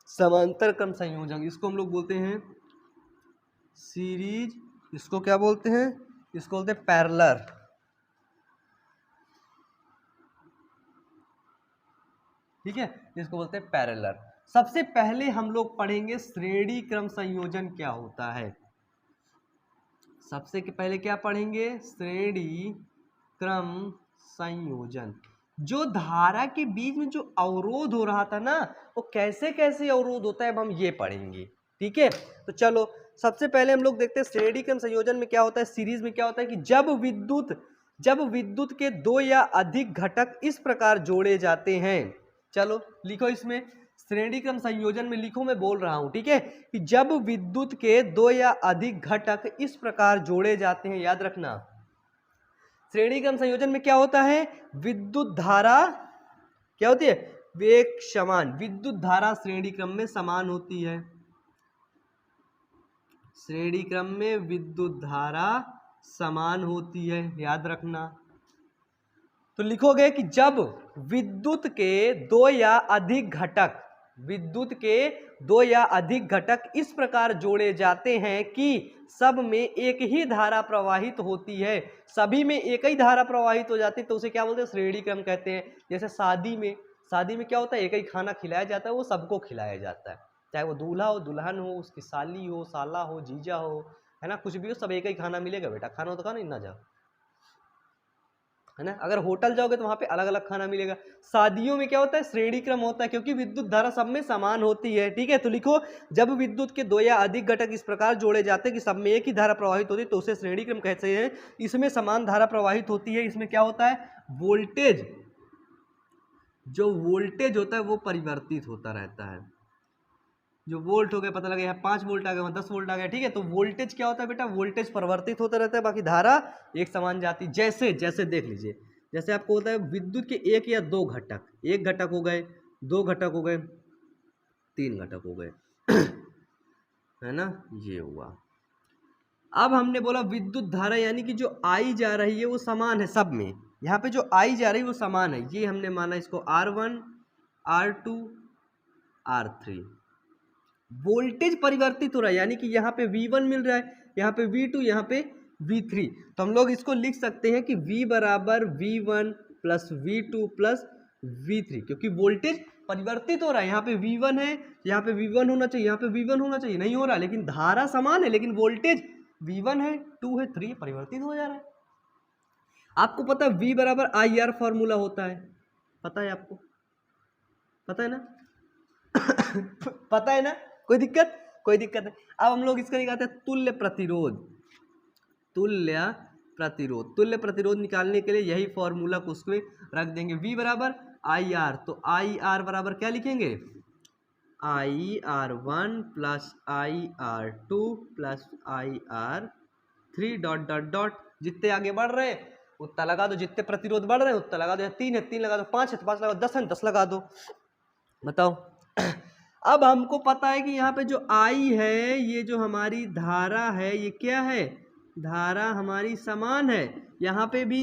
समांतर क्रम संयोजन। इसको हम लोग बोलते हैं सीरीज, इसको क्या बोलते हैं? इसको बोलते हैं पैरेलल। ठीक है, इसको बोलते हैं पैरेलल। सबसे पहले हम लोग पढ़ेंगे श्रेणी क्रम संयोजन क्या होता है। सबसे पहले क्या पढ़ेंगे? श्रेणी क्रम संयोजन। जो धारा के बीच में जो अवरोध हो रहा था ना, वो कैसे कैसे अवरोध होता है, अब हम ये पढ़ेंगे। ठीक है, तो चलो सबसे पहले हम लोग देखते हैं श्रेणी क्रम संयोजन में क्या होता है। सीरीज में क्या होता है कि जब विद्युत के दो या अधिक घटक इस प्रकार जोड़े जाते हैं। चलो लिखो, इसमें श्रेणी क्रम संयोजन में लिखो, मैं बोल रहा हूं। ठीक है, कि जब विद्युत के दो या अधिक घटक इस प्रकार जोड़े जाते हैं, याद रखना श्रेणी क्रम संयोजन में क्या होता है? विद्युत धारा क्या होती है? वेग समान। विद्युत धारा श्रेणी क्रम में समान होती है। श्रेणी क्रम में विद्युत धारा समान होती है, याद रखना। तो लिखोगे कि जब विद्युत के दो या अधिक घटक इस प्रकार जोड़े जाते हैं कि सब में एक ही धारा प्रवाहित होती है, सभी में एक ही धारा प्रवाहित हो जाती है, तो उसे क्या बोलते हैं? श्रेणी क्रम कहते हैं। जैसे शादी में क्या होता है? एक ही खाना खिलाया जाता है, वो सबको खिलाया जाता है, चाहे वो दूल्हा हो, दुल्हन हो, उसकी साली हो, साला हो, जीजा हो, है ना, कुछ भी हो, सब एक ही खाना मिलेगा। बेटा खाना हो तो खाना, ना जाओ, है ना। अगर होटल जाओगे तो वहां पे अलग अलग खाना मिलेगा। शादियों में क्या होता है? श्रेणी क्रम होता है, क्योंकि विद्युत धारा सब में समान होती है। ठीक है, तो लिखो, जब विद्युत के दो या अधिक घटक इस प्रकार जोड़े जाते हैं कि सब में एक ही धारा प्रवाहित होती है, तो उसे श्रेणी क्रम कहते हैं। इसमें समान धारा प्रवाहित होती है। इसमें क्या होता है? वोल्टेज होता है वो परिवर्तित होता रहता है। जो वोल्ट हो गया, पता लगा यहाँ 5 वोल्ट आ गया, वहाँ 10 वोल्ट आ गया। ठीक है, तो वोल्टेज क्या होता है बेटा? वोल्टेज परिवर्तित होता रहता है, बाकी धारा एक समान जाती। जैसे देख लीजिए, जैसे आपको होता है विद्युत के एक या दो घटक, एक घटक हो गए, दो घटक हो गए, तीन घटक हो गए, है ना, ये हुआ। अब हमने बोला विद्युत धारा यानी कि जो आई जा रही है वो समान है सब में। यहाँ पे जो आई जा रही है वो समान है, ये हमने माना इसको R1, R2, R3। वोल्टेज परिवर्तित हो रहा है, यानी कि यहाँ पे V1 मिल रहा है, यहाँ पे V2, यहाँ पे V3। तो हम लोग इसको लिख सकते हैं कि V बराबर V1 plus V2 plus V3, क्योंकि वोल्टेज परिवर्तित हो रहा है। यहाँ पे V1 है, यहाँ पे V1 होना चाहिए, यहाँ पे V1 होना चाहिए, नहीं हो रहा, लेकिन धारा समान है, लेकिन वोल्टेज V1 है, 2 है, 3 परिवर्तित हो जा रहा है। आपको पता है V बराबर IR फॉर्मूला होता है, पता है आपको? पता है ना? पता है ना? कोई दिक्कत नहीं। अब हम लोग इसका निकालते हैं तुल्य प्रतिरोध निकालने के लिए यही फॉर्मूला को उसमें रख देंगे। V बराबर IR, तो IR बराबर क्या लिखेंगे? IR1 plus IR2 plus IR3 dot dot dot. जितने आगे बढ़ रहे हैं उतना लगा दो, जितने प्रतिरोध बढ़ रहे हैं उतना लगा दो। 3 है 3 लगा दो, 5 है तो 5 लगा दो, 10 है 10 लगा दो। बताओ। अब हमको पता है कि यहाँ पे जो I है, ये जो हमारी धारा है, ये क्या है? धारा हमारी समान है। यहाँ पे भी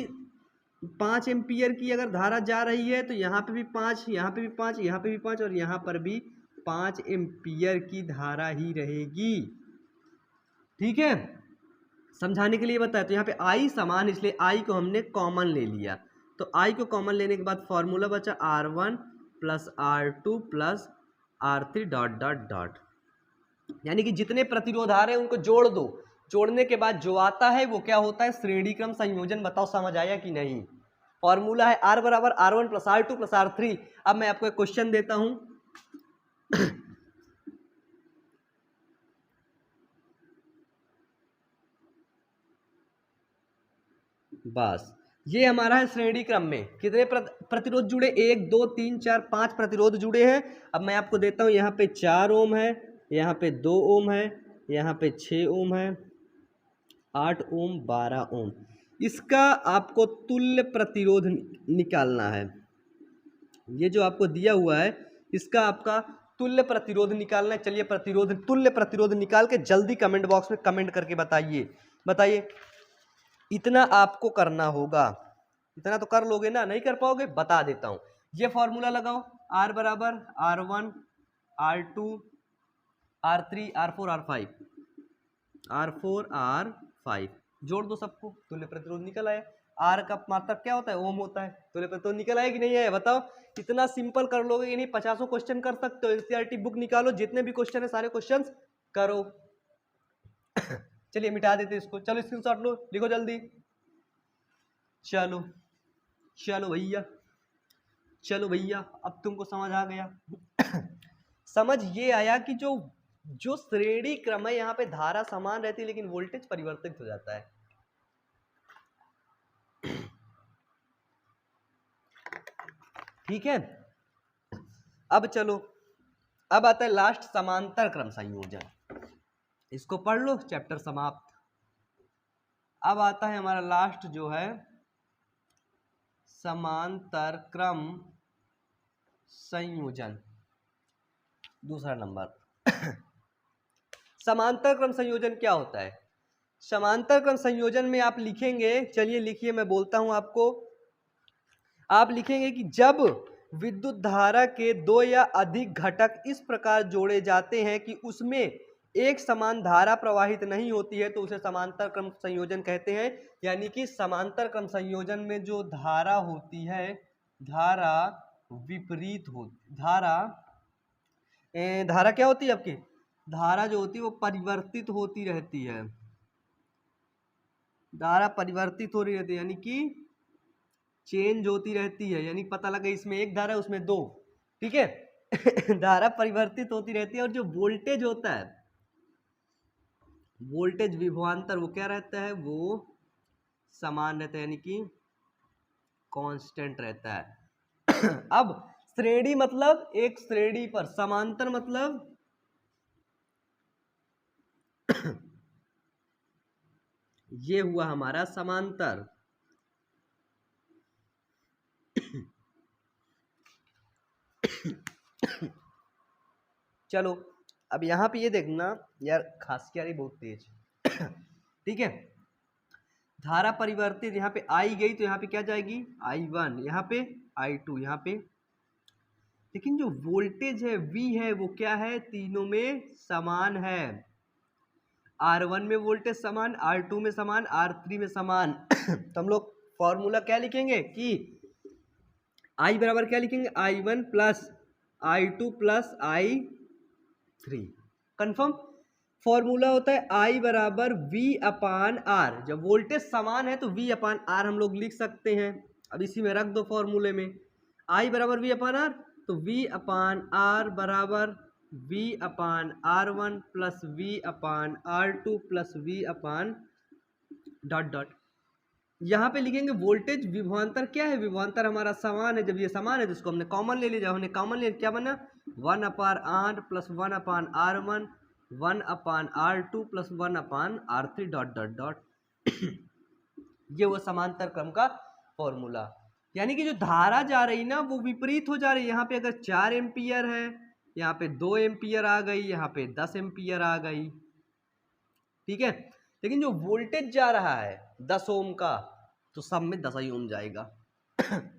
5 एम्पियर की अगर धारा जा रही है तो यहाँ पे भी 5, यहाँ पे भी 5, यहाँ पे भी 5 और यहाँ पर भी 5 एम्पियर की धारा ही रहेगी। ठीक है, समझाने के लिए बताया। तो यहाँ पे I समान, इसलिए I को हमने कॉमन ले लिया। तो I को कॉमन लेने के बाद फॉर्मूला बचा R1 plus R2 plus R3 dot dot dot. यानी कि जितने प्रतिरोध आ रहे हैं उनको जोड़ दो, जोड़ने के बाद जो आता है वो क्या होता है? श्रेणी क्रम संयोजन। बताओ समझ आया कि नहीं? फॉर्मूला है R बराबर R1 plus R2 plus R3। अब मैं आपको एक क्वेश्चन देता हूं। बस ये हमारा है श्रेणी क्रम में कितने प्रतिरोध जुड़े? 1 2 3 4 5 प्रतिरोध जुड़े हैं। अब मैं आपको देता हूं, यहाँ पे 4 ओम है, यहाँ पे 2 ओम है, यहाँ पे 6 ओम है, 8 ओम, 12 ओम। इसका आपको तुल्य प्रतिरोध निकालना है। ये जो आपको दिया हुआ है इसका आपका तुल्य प्रतिरोध निकालना है। चलिए तुल्य प्रतिरोध निकाल के जल्दी कमेंट बॉक्स में कमेंट करके बताइए इतना आपको करना होगा। इतना तो कर लोगे ना, नहीं कर पाओगे बता देता हूं। ये फॉर्मूला लगाओ, R बराबर R1 R2 R3 R4 R5 जोड़ दो सबको, तुल्य प्रतिरोध निकल आया। आर का मात्रक क्या होता है? ओम होता है। तुल्य प्रतिरोध निकल आया कि नहीं आया बताओ। इतना सिंपल कर लोगे कि नहीं? 50 क्वेश्चन कर सकते हो। एनसीईआरटी बुक निकालो, जितने भी क्वेश्चन है सारे क्वेश्चन करो। चलिए मिटा देते इसको। चलो स्क्रीनशॉट लो, लिखो जल्दी। चलो भैया अब तुमको समझ आ गया। समझ ये आया कि जो श्रेणी क्रम है यहाँ पे धारा समान रहती है लेकिन वोल्टेज परिवर्तित हो जाता है। ठीक है, अब चलो, अब आता है लास्ट समांतर क्रम संयोजन। इसको पढ़ लो, चैप्टर समाप्त। अब आता है हमारा लास्ट जो है समांतर क्रम संयोजन, दूसरा नंबर। समांतर क्रम संयोजन क्या होता है? समांतर क्रम संयोजन में आप लिखेंगे, चलिए लिखिए, मैं बोलता हूं आपको। आप लिखेंगे कि जब विद्युत धारा के दो या अधिक घटक इस प्रकार जोड़े जाते हैं कि उसमें एक समान धारा प्रवाहित नहीं होती है तो उसे समांतर क्रम संयोजन कहते हैं। यानी कि समांतर क्रम संयोजन में जो धारा होती है, धारा विपरीत होती, धारा क्या होती है आपकी? धारा जो होती है वो परिवर्तित होती रहती है। धारा परिवर्तित हो रही रहती है यानी कि चेंज होती रहती है। यानी पता लगा इसमें एक धारा है उसमें दो, ठीक है। धारा परिवर्तित होती रहती है। और जो वोल्टेज होता है, वोल्टेज विभवांतर, वो क्या रहता है? वो समान रहता है यानी कि कांस्टेंट रहता है। अब श्रेणी मतलब एक श्रेणी पर, समांतर मतलब ये हुआ हमारा समांतर। चलो अब यहां पे ये देखना यार, खांसी आ रही बहुत तेज। ठीक है, धारा परिवर्तित, यहाँ पे आई गई तो यहाँ पे क्या जाएगी? I1, यहाँ पे I2, यहाँ पे। लेकिन जो वोल्टेज है V है वो क्या है? तीनों में समान है। R1 में वोल्टेज समान, R2 में समान, R3 में समान। तो हम लोग फॉर्मूला क्या लिखेंगे कि I बराबर क्या लिखेंगे? I1 plus I2 plus I3। Confirm? Formula होता है I बराबर V अपान R। जब वोल्टेज समान है तो V अपान R हम लोग लिख सकते हैं। अब इसी में रख दो फॉर्मूले में, I बराबर V अपान R, तो V अपान R बराबर V अपान R1 प्लस V अपान R2 प्लस V अपान डॉट डॉट। यहाँ पे लिखेंगे वोल्टेज विभवांतर क्या है? विभवांतर हमारा समान है। जब ये समान है तो इसको हमने कॉमन ले लिया। हमने कॉमन ले क्या बना? 1 अपान R प्लस 1 अपान R1, 1 अपान R2 प्लस 1 अपान R3 डॉट डॉट डॉट। ये वो समांतर क्रम का फॉर्मूला। यानी कि जो धारा जा रही ना वो विपरीत हो जा रही है। यहाँ पे अगर 4 एम्पियर है, यहाँ पे 2 एम्पियर आ गई, यहाँ पे 10 एम्पियर आ गई, ठीक है। लेकिन जो वोल्टेज जा रहा है 10 ओम का, तो सब में 10 ही ओम जाएगा।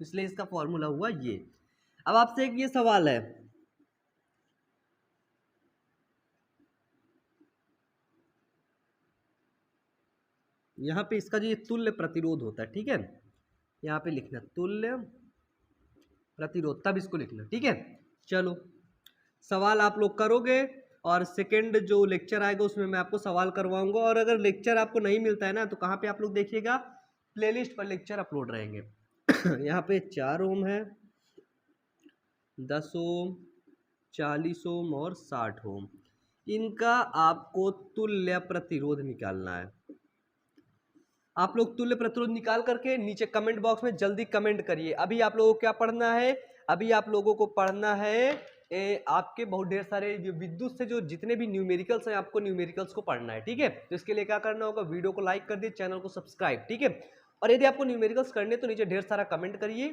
इसलिए इसका फॉर्मूला हुआ ये। अब आपसे एक ये सवाल है, यहाँ पे इसका जो ये तुल्य प्रतिरोध होता है, ठीक है, यहाँ पे लिखना तुल्य प्रतिरोध, तब इसको लिखना, ठीक है। चलो सवाल आप लोग करोगे और सेकंड जो लेक्चर आएगा उसमें मैं आपको सवाल करवाऊंगा। और अगर लेक्चर आपको नहीं मिलता है ना तो कहाँ पे आप लोग देखिएगा, प्लेलिस्ट पर लेक्चर अपलोड रहेंगे। यहाँ पे 4 ओम है, 10 ओम, 40 ओम और 60 ओम। इनका आपको तुल्य प्रतिरोध निकालना है। आप लोग तुल्य प्रतिरोध निकाल करके नीचे कमेंट बॉक्स में जल्दी कमेंट करिए। अभी आप लोगों को क्या पढ़ना है? अभी आप लोगों को पढ़ना है आपके बहुत ढेर सारे जो विद्युत से जो जितने भी न्यूमेरिकल्स हैं, आपको न्यूमेरिकल्स को पढ़ना है, ठीक है। तो इसके लिए क्या करना होगा? वीडियो को लाइक कर दिए, चैनल को सब्सक्राइब, ठीक है। और यदि आपको न्यूमेरिकल्स करने तो नीचे ढेर सारा कमेंट करिए,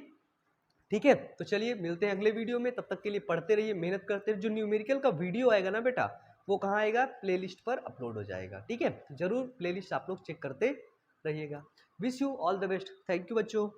ठीक है, तो चलिए मिलते हैं अगले वीडियो में। तब तक के लिए पढ़ते रहिए, मेहनत करते रहिए। जो न्यूमेरिकल का वीडियो आएगा ना बेटा, वो कहाँ आएगा? प्लेलिस्ट पर अपलोड हो जाएगा। ठीक है, जरूर प्लेलिस्ट आप लोग चेक करते रहिएगा। Wish you all the best. Thank you बच्चों।